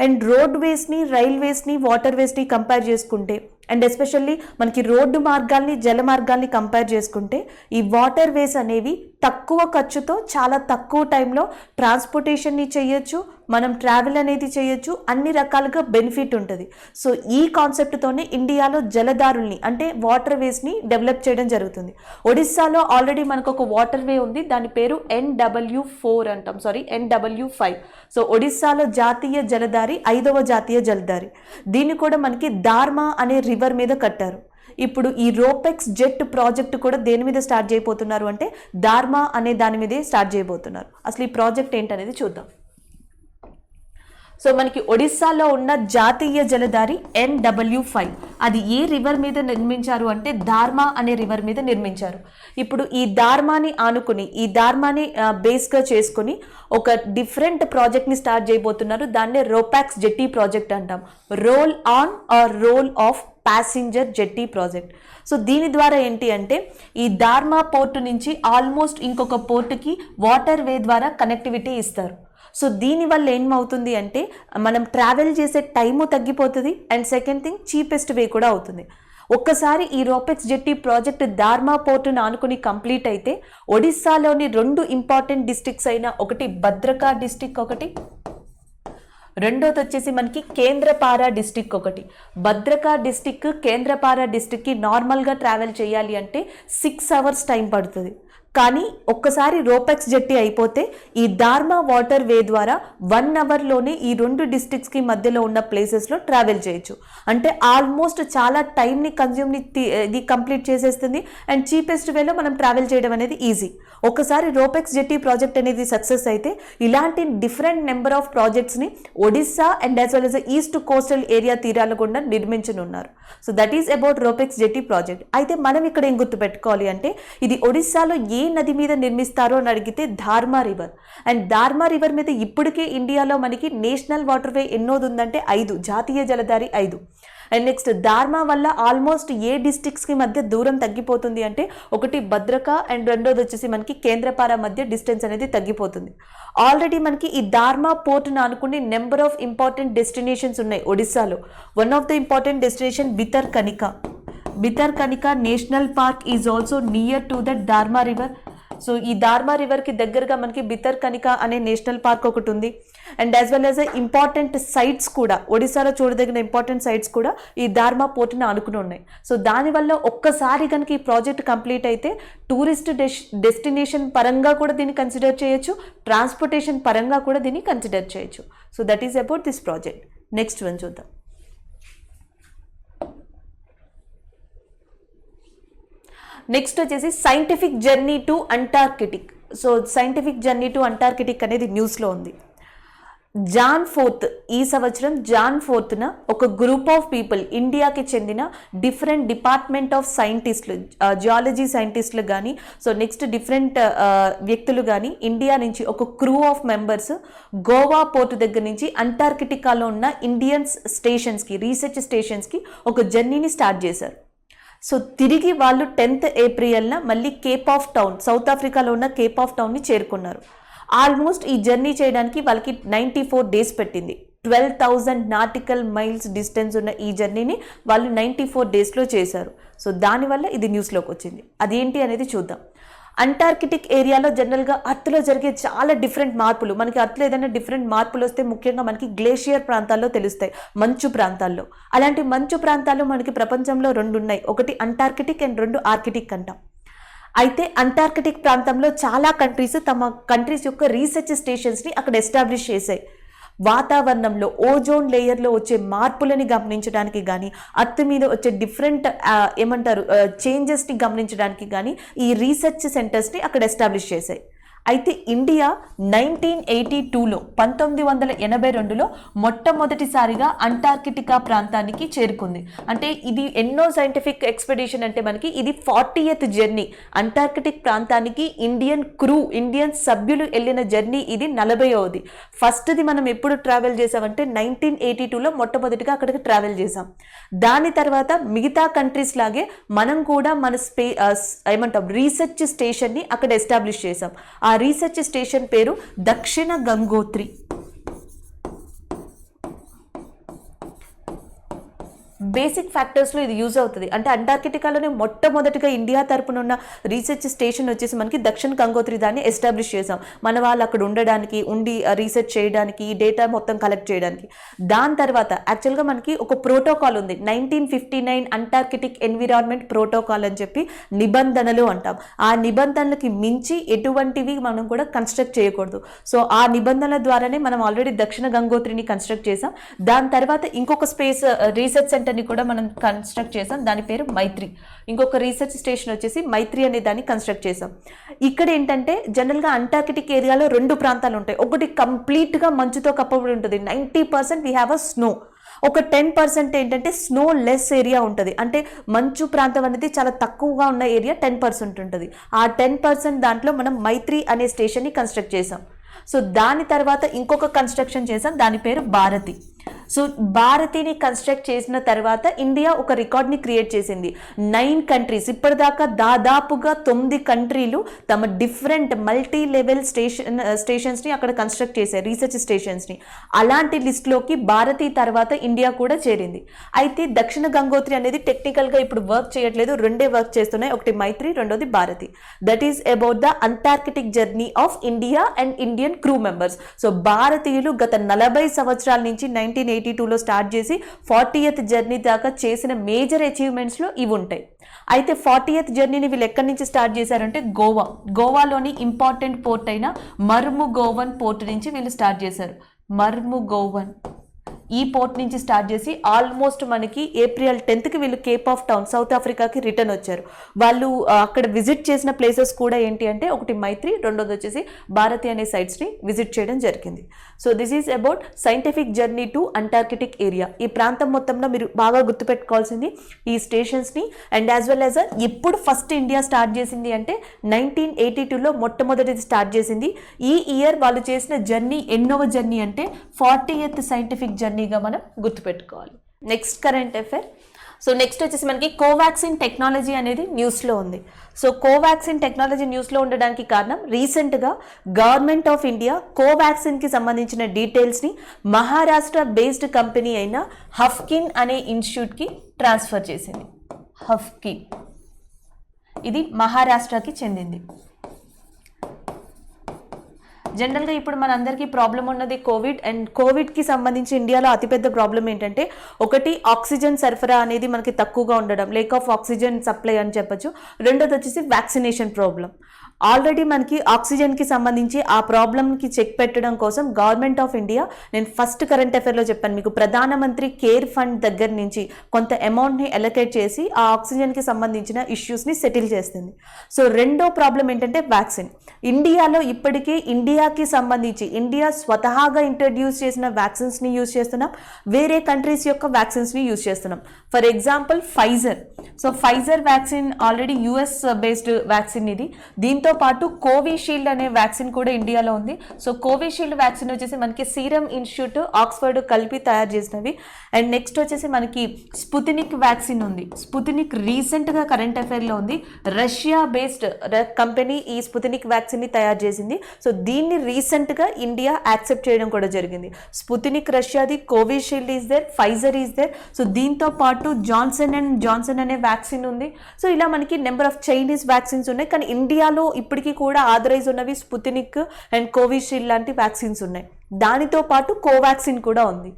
అండ్ రోడ్వేస్ని, రైల్వేస్ని, వాటర్ వేస్ని కంపేర్ చేసుకుంటే అండ్ ఎస్పెషల్లీ మనకి రోడ్డు మార్గాల్ని, జల మార్గాల్ని కంపేర్ చేసుకుంటే ఈ వాటర్ వేస్ అనేవి తక్కువ ఖర్చుతో చాలా తక్కువ టైంలో ట్రాన్స్పోర్టేషన్ని చేయొచ్చు, మనం ట్రావెల్ అనేది చేయొచ్చు, అన్ని రకాలుగా బెనిఫిట్ ఉంటుంది. సో ఈ కాన్సెప్ట్తోనే ఇండియాలో జలదారుల్ని అంటే వాటర్ వేస్ని డెవలప్ చేయడం జరుగుతుంది. ఒడిస్సాలో ఆల్రెడీ మనకు ఒక వాటర్ వే ఉంది, దాని పేరు NW4 అంటాం, NW5. సో ఒడిస్సాలో జాతీయ జలదారి 5వ జాతీయ జలదారి. దీన్ని కూడా మనకి దార్మా అనే రివర్ మీద కట్టారు. ఇప్పుడు ఈ రోపెక్స్ జెట్ ప్రాజెక్ట్ కూడా దేని మీద స్టార్ట్ చేయబోతున్నారు అంటే దార్మా అనే దాని మీదే స్టార్ట్ చేయబోతున్నారు. అసలు ఈ ప్రాజెక్ట్ ఏంటనేది చూద్దాం. సో మనకి ఒడిస్సాలో ఉన్న జాతీయ జలధారి NW5, అది ఏ రివర్ మీద నిర్మించారు అంటే దార్మా అనే రివర్ మీద నిర్మించారు. ఇప్పుడు ఈ దార్మాని ఆనుకుని, ఈ దార్మాని బేస్గా చేసుకుని ఒక డిఫరెంట్ ప్రాజెక్ట్ని స్టార్ట్ చేయబోతున్నారు. దాన్నే రోపాక్స్ జెట్టి ప్రాజెక్ట్ అంటాం. Roll on or roll off passenger jetty project. So దీని ద్వారా ఏంటి అంటే ఈ దార్మా పోర్టు నుంచి ఆల్మోస్ట్ ఇంకొక పోర్టుకి వాటర్ వే ద్వారా కనెక్టివిటీ ఇస్తారు. సో దీనివల్ల ఏమవుతుంది అంటే మనం ట్రావెల్ చేసే టైము తగ్గిపోతుంది అండ్ సెకండ్ థింగ్ చీపెస్ట్ వే కూడా అవుతుంది. ఒక్కసారి ఈ రోపెక్స్ జెట్టి ప్రాజెక్ట్ దార్మా పోర్టును ఆనుకుని కంప్లీట్ అయితే ఒడిస్సాలోని 2 ఇంపార్టెంట్ డిస్ట్రిక్ట్స్ అయిన ఒకటి భద్రకా డిస్ట్రిక్ట్, ఒకటి రెండోది వచ్చేసి మనకి కేంద్రపారా డిస్ట్రిక్ట్ ఒకటి. భద్రకా డిస్ట్రిక్ట్, కేంద్రపారా డిస్ట్రిక్ట్కి నార్మల్గా ట్రావెల్ చేయాలి అంటే 6 hours టైం పడుతుంది. కానీ ఒక్కసారి రోపెక్స్ జెట్టి అయిపోతే ఈ దార్మా వాటర్ వే ద్వారా 1 hourలోనే ఈ 2 డిస్ట్రిక్ట్స్కి మధ్యలో ఉన్న ప్లేసెస్లో ట్రావెల్ చేయొచ్చు. అంటే ఆల్మోస్ట్ చాలా టైంని ఇది కంప్లీట్ చేసేస్తుంది అండ్ చీపెస్ట్ వేలో మనం ట్రావెల్ చేయడం అనేది ఈజీ. ఒకసారి రోపెక్స్ జెట్టి ప్రాజెక్ట్ అనేది సక్సెస్ అయితే ఇలాంటి డిఫరెంట్ నెంబర్ ఆఫ్ ప్రాజెక్ట్స్ని Odisha and as well as east coastal area తీరాల గుండా నిర్మించనున్నారు. So that is about ropax jetty project. అయితే మనం ఇక్కడ ఏం గుర్తుపెట్టుకోవాలి అంటే ఇది ఒడిస్సాలో ఏ నది మీద నిర్మిస్తారో అని అడిగితే ధార్మా రివర్. అండ్ ధార్మా రివర్ మీద ఇప్పటికే ఇండియాలో మనకి నేషనల్ వాటర్ వే ఎన్నోది ఉందంటే 5, జాతీయ జలధారి 5. అండ్ నెక్స్ట్ ధార్మా వల్ల ఆల్మోస్ట్ ఏ డిస్ట్రిక్ట్స్కి మధ్య దూరం తగ్గిపోతుంది అంటే ఒకటి భద్రక అండ్ రెండోది వచ్చేసి మనకి కేంద్రపార మధ్య డిస్టెన్స్ అనేది తగ్గిపోతుంది. ఆల్రెడీ మనకి ఈ ధార్మా పోర్ట్ను అనుకుని నెంబర్ ఆఫ్ ఇంపార్టెంట్ డెస్టినేషన్స్ ఉన్నాయి ఒడిస్సాలో. One of the important destination Bhitarkanika national park is also near to the ధార్మా రివర్. సో ఈ ధార్మా రివర్కి దగ్గరగా మనకి బితర్కనికా అనే నేషనల్ పార్క్ ఒకటి ఉంది. And as well as important sites కూడా ఒడిశాలో చూడదగిన ఇంపార్టెంట్ సైట్స్ కూడా ఈ ధార్మా పోర్ట్ని ఆనుకుని ఉన్నాయి. సో దానివల్ల ఒక్కసారి కనుక ఈ ప్రాజెక్ట్ కంప్లీట్ అయితే టూరిస్ట్ డెస్టినేషన్ పరంగా కూడా దీన్ని కన్సిడర్ చేయొచ్చు, ట్రాన్స్పోర్టేషన్ పరంగా కూడా దీన్ని కన్సిడర్ చేయొచ్చు. So that is about this project. Next one చూద్దాం. నెక్స్ట్ వచ్చేసి scientific journey to Antarctic. So scientific journey to Antarctic అనేది న్యూస్లో ఉంది. జాన్ 4 ఈ సంవత్సరం జాన్ 4న ఒక గ్రూప్ ఆఫ్ పీపుల్ ఇండియాకి చెందిన డిఫరెంట్ డిపార్ట్మెంట్ ఆఫ్ సైంటిస్టులు, జియాలజీ సైంటిస్టులు కానీ సో నెక్స్ట్ డిఫరెంట్ వ్యక్తులు కానీ ఇండియా నుంచి ఒక crew of members Goa port దగ్గర నుంచి అంటార్కిటికాలో ఉన్న ఇండియన్ స్టేషన్స్కి, రీసెర్చ్ స్టేషన్స్కి ఒక జర్నీని స్టార్ట్ చేశారు. సో తిరిగి వాళ్ళు 10th ఏప్రిల్న మళ్ళీ కేప్ ఆఫ్ టౌన్, సౌత్ ఆఫ్రికాలో ఉన్న కేప్ ఆఫ్ టౌన్ని చేరుకున్నారు. ఆల్మోస్ట్ ఈ జర్నీ చేయడానికి వాళ్ళకి 94 days పట్టింది. 12,000 నాటికల్ మైల్స్ డిస్టెన్స్ ఉన్న ఈ జర్నీని వాళ్ళు 94 daysలో చేశారు. సో దానివల్ల ఇది న్యూస్లోకి వచ్చింది. అదేంటి అనేది చూద్దాం. అంటార్కిటిక్ ఏరియాలో జనరల్గా అర్త్లో జరిగే చాలా డిఫరెంట్ మార్పులు, మనకి అర్త్లో ఏదైనా డిఫరెంట్ మార్పులు వస్తే ముఖ్యంగా మనకి గ్లేషియర్ ప్రాంతాల్లో తెలుస్తాయి, మంచు ప్రాంతాల్లో. అలాంటి మంచు ప్రాంతాలు మనకి ప్రపంచంలో 2 ఉన్నాయి, ఒకటి అంటార్కిటిక్ అండ్ 2 ఆర్కిటిక్ అంటాం. అయితే అంటార్కిటిక్ ప్రాంతంలో చాలా కంట్రీస్ తమ కంట్రీస్ యొక్క రీసెర్చ్ స్టేషన్స్ని అక్కడ ఎస్టాబ్లిష్ చేశాయి. వాతావరణంలో ఓజోన్ లేయర్లో వచ్చే మార్పులని గమనించడానికి కానీ, అర్త్ మీద వచ్చే డిఫరెంట్ చేంజెస్ని గమనించడానికి కానీ ఈ రీసెర్చ్ సెంటర్స్ని అక్కడ ఎస్టాబ్లిష్ చేశాయి. అయితే ఇండియా 1982లో 1982లో మొట్టమొదటిసారిగా అంటార్కిటికా ప్రాంతానికి చేరుకుంది. అంటే ఇది ఎన్నో సైంటిఫిక్ ఎక్స్పెడిషన్ అంటే మనకి ఇది 40th జర్నీ. అంటార్కిటిక్ ప్రాంతానికి ఇండియన్ సభ్యులు వెళ్ళిన జర్నీ ఇది 40వది. ఫస్ట్ది మనం ఎప్పుడు ట్రావెల్ చేసామంటే 1982లో మొట్టమొదటిగా అక్కడికి ట్రావెల్ చేసాం. దాని తర్వాత మిగతా కంట్రీస్ లాగే మనం కూడా మన రీసెర్చ్ స్టేషన్ని అక్కడ ఎస్టాబ్లిష్ చేసాం. ఆ రీసెర్చ్ స్టేషన్ పేరు దక్షిణ గంగోత్రి. బేసిక్ ఫ్యాక్టర్స్లో ఇది యూజ్ అవుతుంది. అంటే అంటార్కిటికాలోనే మొట్టమొదటిగా ఇండియా తరపున ఉన్న రీసెర్చ్ స్టేషన్ వచ్చేసి మనకి దక్షిణ గంగోత్రి దాన్ని ఎస్టాబ్లిష్ చేసాం, మన వాళ్ళు అక్కడ ఉండడానికి, ఉండి రీసెర్చ్ చేయడానికి, ఈ డేటా మొత్తం కలెక్ట్ చేయడానికి. దాని తర్వాత యాక్చువల్గా మనకి ఒక ప్రోటోకాల్ ఉంది, 1959 అంటార్కిటిక్ ఎన్విరాన్మెంట్ ప్రోటోకాల్ అని చెప్పి నిబంధనలు అంటాం. ఆ నిబంధనలకి మించి ఎటువంటివి మనం కూడా కన్స్ట్రక్ట్ చేయకూడదు. సో ఆ నిబంధనల ద్వారానే మనం ఆల్రెడీ దక్షిణ గంగోత్రిని కన్స్ట్రక్ట్ చేసాం. దాని తర్వాత ఇంకొక స్పేస్ రీసెర్చ్ సెంటర్ కూడా మనం కన్స్ట్రక్ట్ చేసాం, దాని పేరు మైత్రి. ఇంకొక రీసెర్చ్ స్టేషన్ వచ్చేసి మైత్రి అనే దాన్ని కన్స్ట్రక్ట్ చేసాం. ఇక్కడ ఏంటంటే జనరల్గా అంటార్కిటిక్ ఏరియాలో 2 ప్రాంతాలు ఉంటాయి. ఒకటి కంప్లీట్గా మంచుతో కప్పబడి ఉంటుంది, 90% వీ హ్యావ్ అ స్నో. ఒక 10% ఏంటంటే స్నో లెస్ ఏరియా ఉంటుంది, అంటే మంచు ప్రాంతం అనేది చాలా తక్కువగా ఉన్న ఏరియా 10% ఉంటుంది. ఆ 10% దాంట్లో మనం మైత్రి అనే స్టేషన్ని కన్స్ట్రక్ట్ చేసాం. సో దాని తర్వాత ఇంకొక కన్స్ట్రక్షన్ చేసాం, దాని పేరు భారతి. సో భారతిని కన్స్ట్రక్ట్ చేసిన తర్వాత ఇండియా ఒక రికార్డ్ని క్రియేట్ చేసింది. 9 కంట్రీస్, ఇప్పటిదాకా దాదాపుగా 9 కంట్రీలు తమ డిఫరెంట్ మల్టీ లెవెల్ స్టేషన్స్ని అక్కడ కన్స్ట్రక్ట్ చేశారు, రీసెర్చ్ స్టేషన్స్ని. అలాంటి లిస్ట్లోకి భారతి తర్వాత ఇండియా కూడా చేరింది. అయితే దక్షిణ గంగోత్రి అనేది టెక్నికల్గా ఇప్పుడు వర్క్ చేయట్లేదు, 2 వర్క్ చేస్తున్నాయి, ఒకటి మైత్రి, రెండోది Bharati. That is about the Antarctic journey of India and Indian crew members. So భారతీయులు గత 40 సంవత్సరాల నుంచి 1982లో స్టార్ట్ చేసి 40th జర్నీ దాకా చేసిన మేజర్ అచీవ్మెంట్స్లో ఇవి ఉంటాయి. అయితే 40th జర్నీని వీళ్ళు ఎక్కడి నుంచి స్టార్ట్ చేశారంటే గోవాలోని ఇంపార్టెంట్ పోర్ట్ అయిన మర్ముగోవన్ పోర్ట్ నుంచి వీళ్ళు స్టార్ట్ చేశారు. మర్ముగోవన్ ఈ పోర్ట్ నుంచి స్టార్ట్ చేసి ఆల్మోస్ట్ మనకి ఏప్రిల్ 10th వీళ్ళు కేప్ ఆఫ్ టౌన్ సౌత్ ఆఫ్రికాకి రిటర్న్ వచ్చారు. వాళ్ళు అక్కడ విజిట్ చేసిన ప్లేసెస్ కూడా ఏంటి అంటే ఒకటి మైత్రి, రెండోది వచ్చేసి భారతి అనే సైట్స్ని విజిట్ చేయడం జరిగింది. So this is about scientific journey to Antarctic area. ఈ ప్రాంతం మొత్తంలో మీరు బాగా గుర్తుపెట్టుకోవాల్సింది ఈ స్టేషన్స్ని. అండ్ యాజ్ వెల్ యాజ్ ఎప్పుడు ఫస్ట్ ఇండియా స్టార్ట్ చేసింది అంటే 1982లో మొట్టమొదటిది స్టార్ట్ చేసింది. ఈ ఇయర్ వాళ్ళు చేసిన జర్నీ ఎన్నోవ జర్నీ అంటే 40th సైంటిఫిక్ జర్నీగా మనం గుర్తుపెట్టుకోవాలి. Next current affair. So next వచ్చేసి మనకి కోవాక్సిన్ టెక్నాలజీ అనేది న్యూస్లో ఉంది. సో కోవాక్సిన్ టెక్నాలజీ న్యూస్లో ఉండడానికి కారణం రీసెంట్గా గవర్నమెంట్ ఆఫ్ ఇండియా కోవాక్సిన్కి సంబంధించిన డీటెయిల్స్ని మహారాష్ట్ర బేస్డ్ కంపెనీ అయిన హఫ్కిన్ అనే ఇన్స్టిట్యూట్కి ట్రాన్స్ఫర్ చేసింది. హఫ్కిన్ ఇది మహారాష్ట్రకి చెందింది. జనరల్గా ఇప్పుడు మనందరికీ ప్రాబ్లం ఉన్నది కోవిడ్. అండ్ కోవిడ్కి సంబంధించి ఇండియాలో అతిపెద్ద ప్రాబ్లం ఏంటంటే ఒకటి ఆక్సిజన్ సరఫరా అనేది మనకి తక్కువగా ఉండడం, లేక్ ఆఫ్ ఆక్సిజన్ సప్లై అని చెప్పొచ్చు. రెండోది వచ్చేసి వ్యాక్సినేషన్ ప్రాబ్లం. ఆల్రెడీ మనకి ఆక్సిజన్కి సంబంధించి ఆ ప్రాబ్లమ్కి చెక్ పెట్టడం కోసం గవర్నమెంట్ ఆఫ్ ఇండియా, నేను ఫస్ట్ కరెంట్ అఫైర్లో చెప్పాను మీకు, ప్రధానమంత్రి కేర్ ఫండ్ దగ్గర నుంచి కొంత అమౌంట్ని అలొకేట్ చేసి ఆ ఆక్సిజన్కి సంబంధించిన ఇష్యూస్ని సెటిల్ చేస్తుంది. సో రెండో ప్రాబ్లం ఏంటంటే వ్యాక్సిన్. ఇండియాలో ఇప్పటికే ఇండియాకి సంబంధించి ఇండియా స్వతహాగా ఇంట్రడ్యూస్ చేసిన వ్యాక్సిన్స్ని యూజ్ చేస్తున్నాం, వేరే కంట్రీస్ యొక్క వ్యాక్సిన్స్ని యూజ్ చేస్తున్నాం. For example Pfizer. So Pfizer vaccine already US based vaccine ఇది. దీంతో పాటు కోవిషీల్డ్ అనే వ్యాక్సిన్ కూడా ఇండియాలో ఉంది. సో కోవిషీల్డ్ వ్యాక్సిన్ వచ్చేసి మనకి సీరం ఇన్స్టిట్యూట్, ఆక్స్ఫర్డ్ కలిపి తయారు చేసినవి. అండ్ నెక్స్ట్ వచ్చేసి మనకి స్పుతినిక్ వ్యాక్సిన్ ఉంది. స్పుతినిక్ రీసెంట్గా కరెంట్ అఫైర్లో ఉంది. రష్యా బేస్డ్ కంపెనీ ఈ స్పుతినిక్ వ్యాక్సిన్ని తయారు చేసింది. సో దీన్ని రీసెంట్గా ఇండియా యాక్సెప్ట్ చేయడం కూడా జరిగింది. స్పుతినిక్ రష్యాది, Covishield is there, Pfizer is there. So దీంతో పాటు జాన్సన్ అండ్ జాన్సన్ అనే వ్యాక్సిన్ ఉంది. సో ఇలా మనకి నెంబర్ ఆఫ్ చైనీస్ వ్యాక్సిన్స్ ఉన్నాయి. కానీ ఇండియాలో ఇప్పటికీ కూడా ఆథరైజ్ ఉన్నవి స్పుతినిక్ అండ్ కోవిషీల్డ్ లాంటి వ్యాక్సిన్స్ ఉన్నాయి. దానితో పాటు కోవాక్సిన్ కూడా ఉంది.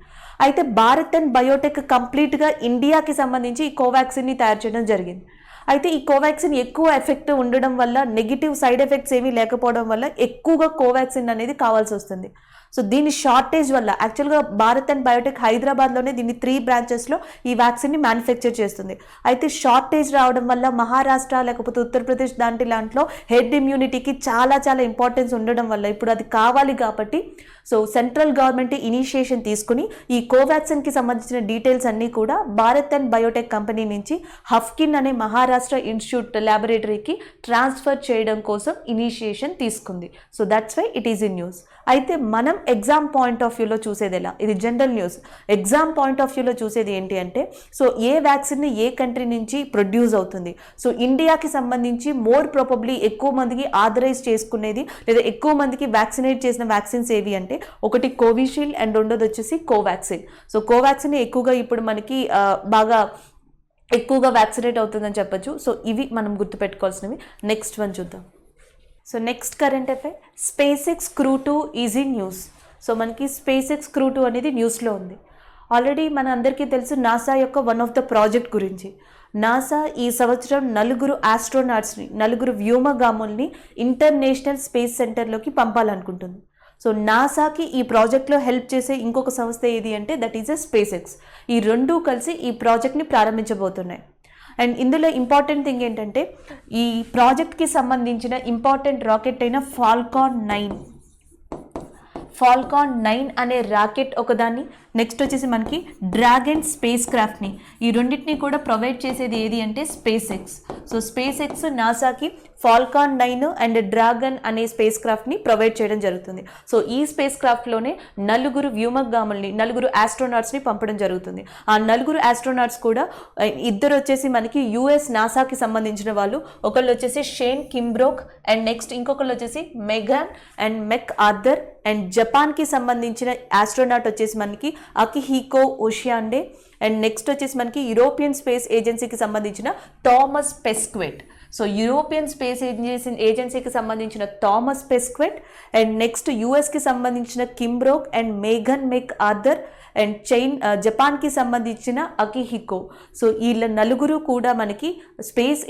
అయితే భారత్ అండ్ బయోటెక్ కంప్లీట్గా ఇండియాకి సంబంధించి ఈ కోవాక్సిన్ని తయారు చేయడం జరిగింది. అయితే ఈ కోవాక్సిన్ ఎక్కువ ఎఫెక్ట్ ఉండడం వల్ల, నెగిటివ్ సైడ్ ఎఫెక్ట్స్ ఏమీ లేకపోవడం వల్ల ఎక్కువగా కోవాక్సిన్ అనేది కావాల్సి వస్తుంది. సో దీని షార్టేజ్ వల్ల యాక్చువల్గా భారత్ అండ్ బయోటెక్ హైదరాబాద్లోనే దీన్ని 3 బ్రాంచెస్లో ఈ వ్యాక్సిన్ని మ్యానుఫ్యాక్చర్ చేస్తుంది. అయితే షార్టేజ్ రావడం వల్ల మహారాష్ట్ర లేకపోతే ఉత్తరప్రదేశ్ దాంట్లో హెడ్ ఇమ్యూనిటీకి చాలా చాలా ఇంపార్టెన్స్ ఉండడం వల్ల ఇప్పుడు అది కావాలి కాబట్టి సో సెంట్రల్ గవర్నమెంట్ ఇనిషియేషన్ తీసుకుని ఈ కోవాక్సిన్కి సంబంధించిన డీటెయిల్స్ అన్నీ కూడా భారత్ అండ్ బయోటెక్ కంపెనీ నుంచి హఫ్కిన్ అనే మహారాష్ట్ర ఇన్స్టిట్యూట్ ల్యాబొరేటరీకి ట్రాన్స్ఫర్ చేయడం కోసం ఇనిషియేషన్ తీసుకుంది. So that's why it is in news. అయితే మనం ఎగ్జామ్ పాయింట్ ఆఫ్ వ్యూలో చూసేది ఎలా, ఇది general news. Exam point of వ్యూలో చూసేది ఏంటి అంటే సో ఏ వ్యాక్సిన్ని ఏ కంట్రీ నుంచి ప్రొడ్యూస్ అవుతుంది. సో ఇండియాకి సంబంధించి మోర్ ప్రాబబ్లీ ఎక్కువ మందికి ఆథరైజ్ చేసుకునేది లేదా ఎక్కువ మందికి వ్యాక్సినేట్ చేసిన వ్యాక్సిన్స్ ఏవి అంటే ఒకటి కోవిషీల్డ్ అండ్ రెండోది వచ్చేసి కోవాక్సిన్. సో కోవాక్సిన్ ఎక్కువగా ఇప్పుడు మనకి బాగా ఎక్కువగా వ్యాక్సినేట్ అవుతుందని చెప్పొచ్చు. సో ఇవి మనం గుర్తుపెట్టుకోవాల్సినవి. నెక్స్ట్ వన్ చూద్దాం. So next current affair, space X crew 2 is in news. So మనకి స్పేస్ ఎక్స్ క్రూ 2 అనేది న్యూస్లో ఉంది. ఆల్రెడీ మన అందరికీ తెలుసు నాసా యొక్క వన్ ఆఫ్ ద ప్రాజెక్ట్ గురించి. నాసా ఈ సంవత్సరం 4 ఆస్ట్రోనాట్స్ని, 4 వ్యోమగాముల్ని ఇంటర్నేషనల్ స్పేస్ సెంటర్లోకి పంపాలనుకుంటుంది. సో నాసాకి ఈ ప్రాజెక్ట్లో హెల్ప్ చేసే ఇంకొక సంస్థ ఏది అంటే దట్ ఈజ్ స్పేస్ ఎక్స్. ఈ రెండూ కలిసి ఈ ప్రాజెక్ట్ని ప్రారంభించబోతున్నాయి. అండ్ ఇందులో ఇంపార్టెంట్ థింగ్ ఏంటంటే ఈ ప్రాజెక్ట్కి సంబంధించిన ఇంపార్టెంట్ రాకెట్ అయిన ఫాల్కాన్ 9 అనే రాకెట్ ఒకదాన్ని, నెక్స్ట్ వచ్చేసి మనకి డ్రాగన్ స్పేస్ క్రాఫ్ట్ని, ఈ రెండింటిని కూడా ప్రొవైడ్ చేసేది ఏది అంటే SpaceX. So SpaceX నాసాకి ఫాల్కాన్ 9 అండ్ డ్రాగన్ అనే స్పేస్ క్రాఫ్ట్ని ప్రొవైడ్ చేయడం జరుగుతుంది. సో ఈ స్పేస్ క్రాఫ్ట్లోనే 4 వ్యోమగాముల్ని, 4 ఆస్ట్రోనాట్స్ని పంపడం జరుగుతుంది. ఆ 4 ఆస్ట్రోనాట్స్ కూడా ఇద్దరు వచ్చేసి మనకి యుఎస్ నాసాకి సంబంధించిన వాళ్ళు. ఒకళ్ళు వచ్చేసి షేన్ కింబ్రోక్ అండ్ నెక్స్ట్ ఇంకొకళ్ళు వచ్చేసి Megan and McArthur. And జపాన్కి సంబంధించిన ఆస్ట్రోనాట్ వచ్చేసి మనకి అకిహికో ఓషియాండే. అండ్ నెక్స్ట్ వచ్చేసి మనకి యూరోపియన్ స్పేస్ ఏజెన్సీకి సంబంధించిన థామస్ పెస్క్వెట్. సో యూరోపియన్ స్పేస్ ఏజెన్సీకి సంబంధించిన థామస్ పెస్క్వెట్ అండ్ నెక్స్ట్ యుఎస్కి సంబంధించిన కింబ్రోక్ అండ్ మేఘన్ మెక్ ఆర్థర్ అండ్ జపాన్కి సంబంధించిన అకిహికో. సో వీళ్ళ 4 కూడా మనకి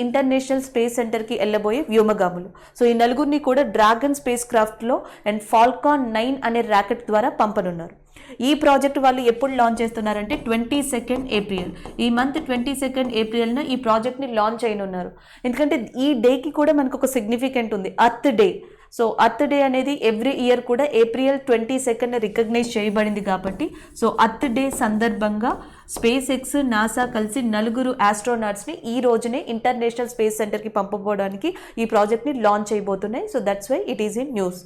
ఇంటర్నేషనల్ స్పేస్ సెంటర్కి వెళ్ళబోయే వ్యోమగాములు. సో ఈ 4 కూడా డ్రాగన్ స్పేస్ క్రాఫ్ట్లో అండ్ ఫాల్కాన్ 9 అనే రాకెట్ ద్వారా పంపనున్నారు. ఈ ప్రాజెక్ట్ వాళ్ళు ఎప్పుడు లాంచ్ చేస్తున్నారంటే 22 ఏప్రిల్. ఈ మంత్ 22 ఏప్రిల్న ఈ ప్రాజెక్ట్ని లాంచ్ అయినున్నారు. ఎందుకంటే ఈ డేకి కూడా మనకు ఒక సిగ్నిఫికెంట్ ఉంది, earth day. So earth day అనేది ఎవ్రీ ఇయర్ కూడా ఏప్రిల్ 22 రికగ్నైజ్ చేయబడింది కాబట్టి, సో అర్త్ డే సందర్భంగా స్పేస్ ఎక్స్, నాసా కలిసి 4 ఆస్ట్రోనాట్స్ని ఈ రోజునే ఇంటర్నేషనల్ స్పేస్ సెంటర్కి పంపబోవడానికి ఈ ప్రాజెక్ట్ని లాంచ్ చేయబోతున్నాయి. So that's why it is in news.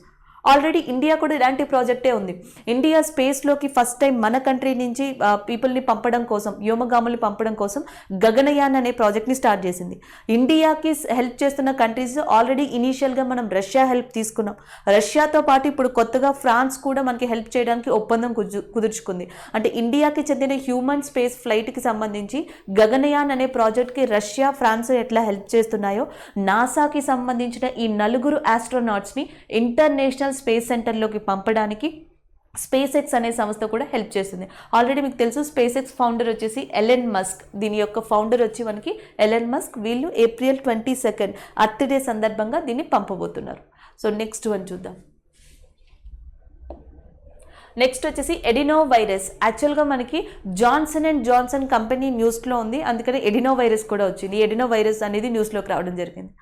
Already India కూడా ఇలాంటి ప్రాజెక్టే ఉంది. ఇండియా స్పేస్లోకి ఫస్ట్ టైం మన కంట్రీ నుంచి పీపుల్ని పంపడం కోసం, వ్యోమగాముల్ని పంపడం కోసం గగనయాన్ అనే ప్రాజెక్ట్ని స్టార్ట్ చేసింది. ఇండియాకి హెల్ప్ చేస్తున్న కంట్రీస్ ఆల్రెడీ ఇనీషియల్గా మనం రష్యా హెల్ప్ తీసుకున్నాం. రష్యాతో పాటు ఇప్పుడు కొత్తగా ఫ్రాన్స్ కూడా మనకి హెల్ప్ చేయడానికి ఒప్పందం కుదుర్చుకుంది. అంటే ఇండియాకి చెందిన హ్యూమన్ స్పేస్ ఫ్లైట్కి సంబంధించి గగనయాన్ అనే ప్రాజెక్ట్కి రష్యా, ఫ్రాన్స్ ఎట్లా హెల్ప్ చేస్తున్నాయో, నాసాకి సంబంధించిన ఈ 4 ఆస్ట్రోనాట్స్ని ఇంటర్నేషనల్ స్పేస్ సెంటర్లోకి పంపడానికి స్పేస్ ఎక్స్ అనే సంస్థ కూడా హెల్ప్ చేస్తుంది. ఆల్రెడీ మీకు తెలుసు, స్పేస్ ఎక్స్ ఫౌండర్ వచ్చేసి ఎలన్ మస్క్. దీని యొక్క ఫౌండర్ వచ్చి మనకి ఎలన్ మస్క్. వీళ్ళు ఏప్రిల్ 22 అర్త్ డే సందర్భంగా దీన్ని పంపబోతున్నారు. సో నెక్స్ట్ వన్ చూద్దాం. నెక్స్ట్ వచ్చేసి ఎడినో వైరస్. యాక్చువల్గా మనకి జాన్సన్ అండ్ జాన్సన్ కంపెనీ న్యూస్లో ఉంది, అందుకని ఎడినో వైరస్ కూడా వచ్చింది. ఎడినో వైరస్ అనేది న్యూస్లోకి రావడం జరిగింది.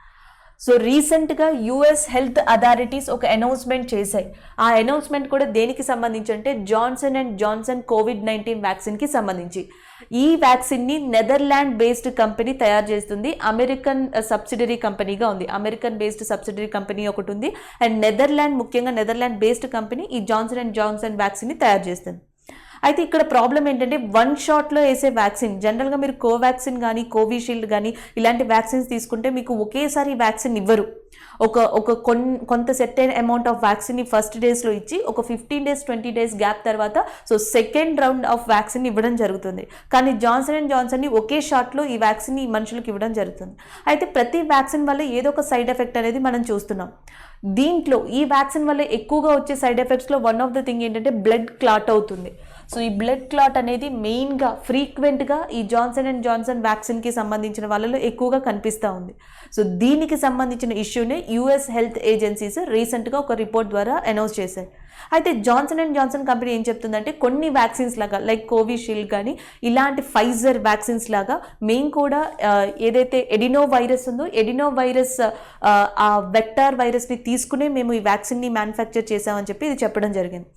సో రీసెంట్గా యుఎస్ హెల్త్ అథారిటీస్ ఒక అనౌన్స్మెంట్ చేశాయి. ఆ అనౌన్స్మెంట్ కూడా దేనికి సంబంధించి అంటే జాన్సన్ అండ్ జాన్సన్ COVID-19 వ్యాక్సిన్కి సంబంధించి. ఈ వ్యాక్సిన్ని నెదర్లాండ్ బేస్డ్ కంపెనీ తయారు చేస్తుంది. అమెరికన్ సబ్సిడరీ కంపెనీగా ఉంది. అమెరికన్ బేస్డ్ సబ్సిడరీ కంపెనీ ఒకటి ఉంది, అండ్ నెదర్లాండ్, ముఖ్యంగా నెదర్లాండ్ బేస్డ్ కంపెనీ ఈ జాన్సన్ అండ్ జాన్సన్ వ్యాక్సిన్ని తయారు చేస్తుంది. అయితే ఇక్కడ ప్రాబ్లం ఏంటంటే 1 షాట్లో వేసే వ్యాక్సిన్, జనరల్గా మీరు కోవాక్సిన్ కానీ కోవిషీల్డ్ కానీ ఇలాంటి వ్యాక్సిన్స్ తీసుకుంటే మీకు ఒకేసారి వ్యాక్సిన్ ఇవ్వరు. కొంత సెట్ అయిన అమౌంట్ ఆఫ్ వ్యాక్సిన్ ఫస్ట్ డేస్లో ఇచ్చి ఒక 15 days 20 days గ్యాప్ తర్వాత so second round of vaccine ఇవ్వడం జరుగుతుంది. కానీ జాన్సన్ అండ్ జాన్సన్ని ఒకే షాట్లో ఈ వ్యాక్సిన్ ఈ మనుషులకు ఇవ్వడం జరుగుతుంది. అయితే ప్రతి వ్యాక్సిన్ వల్ల ఏదో ఒక సైడ్ ఎఫెక్ట్ అనేది మనం చూస్తున్నాం. దీంట్లో ఈ వ్యాక్సిన్ వల్ల ఎక్కువగా వచ్చే సైడ్ ఎఫెక్ట్స్లో వన్ ఆఫ్ ద థింగ్ ఏంటంటే బ్లడ్ క్లాట్ అవుతుంది. సో ఈ బ్లడ్ క్లాట్ అనేది మెయిన్గా ఫ్రీక్వెంట్గా ఈ జాన్సన్ అండ్ జాన్సన్ వ్యాక్సిన్కి సంబంధించిన వాళ్ళలో ఎక్కువగా కనిపిస్తూ ఉంది. సో దీనికి సంబంధించిన ఇష్యూనే యుఎస్ హెల్త్ ఏజెన్సీస్ రీసెంట్గా ఒక రిపోర్ట్ ద్వారా అనౌన్స్ చేశాయి. అయితే జాన్సన్ అండ్ జాన్సన్ కంపెనీ ఏం చెప్తుందంటే కొన్ని వ్యాక్సిన్స్ లాగా లైక్ కోవిషీల్డ్ కానీ ఇలాంటి ఫైజర్ వ్యాక్సిన్స్ లాగా మేము కూడా ఏదైతే ఎడినో వైరస్ ఉందో ఎడినో వైరస్ ఆ వెక్టార్ వైరస్ని తీసుకునే మేము ఈ వ్యాక్సిన్ని మ్యానుఫ్యాక్చర్ చేసామని చెప్పి ఇది చెప్పడం జరిగింది.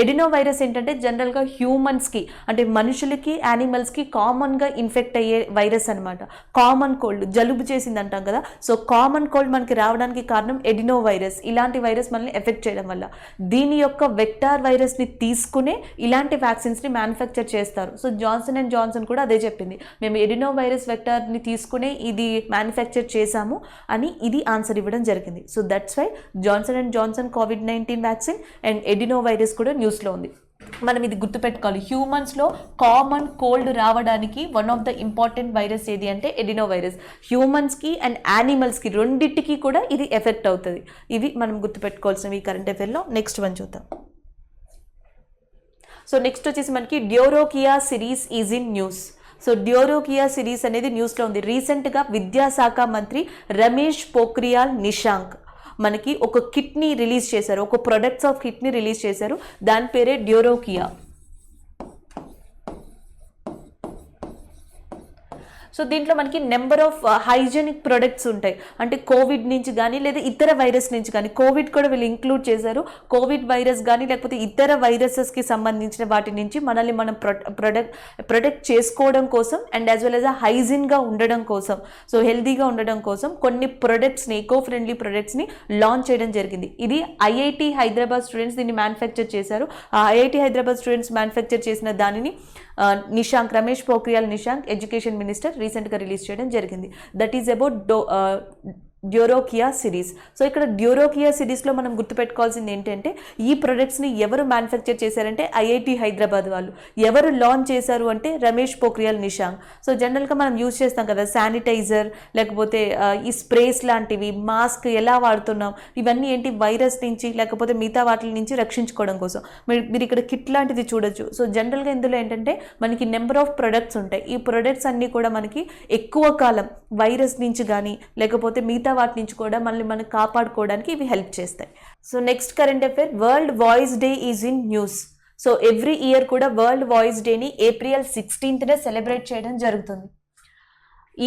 ఎడినో వైరస్ ఏంటంటే జనరల్గా హ్యూమన్స్కి అంటే మనుషులకి యానిమల్స్కి కామన్గా ఇన్ఫెక్ట్ అయ్యే వైరస్ అనమాట. కామన్ కోల్డ్, జలుబు చేసింది అంటాం కదా, సో కామన్ కోల్డ్ మనకి రావడానికి కారణం ఎడినో వైరస్. ఇలాంటి వైరస్ మనల్ని ఎఫెక్ట్ చేయడం వల్ల దీని యొక్క వెక్టార్ వైరస్ని తీసుకునే ఇలాంటి వ్యాక్సిన్స్ని మ్యానుఫ్యాక్చర్ చేస్తారు. సో జాన్సన్ అండ్ జాన్సన్ కూడా అదే చెప్పింది, మేము ఎడినో వైరస్ వెక్టార్ని తీసుకునే ఇది మ్యానుఫ్యాక్చర్ చేశాము అని ఇది ఆన్సర్ ఇవ్వడం జరిగింది. So that's why Johnson and Johnson COVID-19 vaccine and adenovirus కూడా న్యూస్లో ఉంది. మనం ఇది గుర్తుపెట్టుకోవాలి, హ్యూమన్స్లో కామన్ కోల్డ్ రావడానికి one of the important virus ఏది అంటే ఎడినో వైరస్. హ్యూమన్స్కి అండ్ యానిమల్స్కి రెండింటికి కూడా ఇది ఎఫెక్ట్ అవుతుంది. ఇవి మనం గుర్తుపెట్టుకోవాల్సినవి ఈ కరెంట్ అఫైర్లో. నెక్స్ట్ వన్ చూద్దాం. సో నెక్స్ట్ వచ్చేసి మనకి Durokea series is in news. So Durokea series అనేది న్యూస్లో ఉంది. రీసెంట్గా విద్యాశాఖ మంత్రి రమేష్ పోఖ్రియాల్ నిశాంక్ మనకి ఒక కిట్ని రిలీజ్ చేశారు, ఒక ప్రొడక్ట్స్ ఆఫ్ కిట్ని రిలీజ్ చేశారు. దాని పేరే డ్యూరోకియా. సో దీంట్లో మనకి నెంబర్ ఆఫ్ హైజెనిక్ ప్రొడక్ట్స్ ఉంటాయి. అంటే కోవిడ్ నుంచి కానీ లేదా ఇతర వైరస్ నుంచి కానీ, కోవిడ్ కూడా వీళ్ళు ఇంక్లూడ్ చేశారు. కోవిడ్ వైరస్ కానీ లేకపోతే ఇతర వైరసెస్కి సంబంధించిన వాటి నుంచి మనల్ని మనం ప్రొటెక్ట్ చేసుకోవడం కోసం అండ్ యాజ్ వెల్ యాజ్ హైజీన్గా ఉండడం కోసం, సో హెల్తీగా ఉండడం కోసం కొన్ని ప్రొడక్ట్స్ని, ఎకో ఫ్రెండ్లీ ప్రొడక్ట్స్ని లాంచ్ చేయడం జరిగింది. ఇది ఐఐటి హైదరాబాద్ స్టూడెంట్స్ దీన్ని మ్యానుఫ్యాక్చర్ చేశారు. ఆ ఐఐటి హైదరాబాద్ స్టూడెంట్స్ మ్యానుఫ్యాక్చర్ చేసిన దానిని నిశాంక్, రమేష్ పోఖ్రియాల్ నిశాంక్ ఎడ్యుకేషన్ మినిస్టర్ రీసెంట్గా రిలీజ్ చేయడం జరిగింది. That is about Durokea series. So ఇక్కడ డ్యూరోకియా సిరీస్లో మనం గుర్తుపెట్టుకోవాల్సింది ఏంటంటే ఈ ప్రొడక్ట్స్ని ఎవరు మ్యానుఫ్యాక్చర్ చేశారంటే ఐఐటి హైదరాబాద్ వాళ్ళు. ఎవరు లాంచ్ చేశారు అంటే రమేష్ పోఖ్రియాల్ నిశాంక్. సో జనరల్గా మనం యూజ్ చేస్తాం కదా శానిటైజర్, లేకపోతే ఈ స్ప్రేస్ లాంటివి, మాస్క్ ఎలా వాడుతున్నాం, ఇవన్నీ ఏంటి వైరస్ నుంచి లేకపోతే మిగతా వాటి నుంచి రక్షించుకోవడం కోసం. మీరు ఇక్కడ కిట్ లాంటిది చూడొచ్చు. సో జనరల్గా ఇందులో ఏంటంటే మనకి నెంబర్ ఆఫ్ ప్రొడక్ట్స్ ఉంటాయి. ఈ ప్రొడక్ట్స్ అన్నీ కూడా మనకి ఎక్కువ కాలం వైరస్ నుంచి కానీ లేకపోతే మిగతా వాటి నుంచి కూడా మనల్ని కాపాడుకోవడానికి ఇవి హెల్ప్ చేస్తాయి. So next current affair, world voice day is in news. So every year కూడా వరల్డ్ వాయిస్ డేని April 16th సెలబ్రేట్ చేయడం జరుగుతుంది.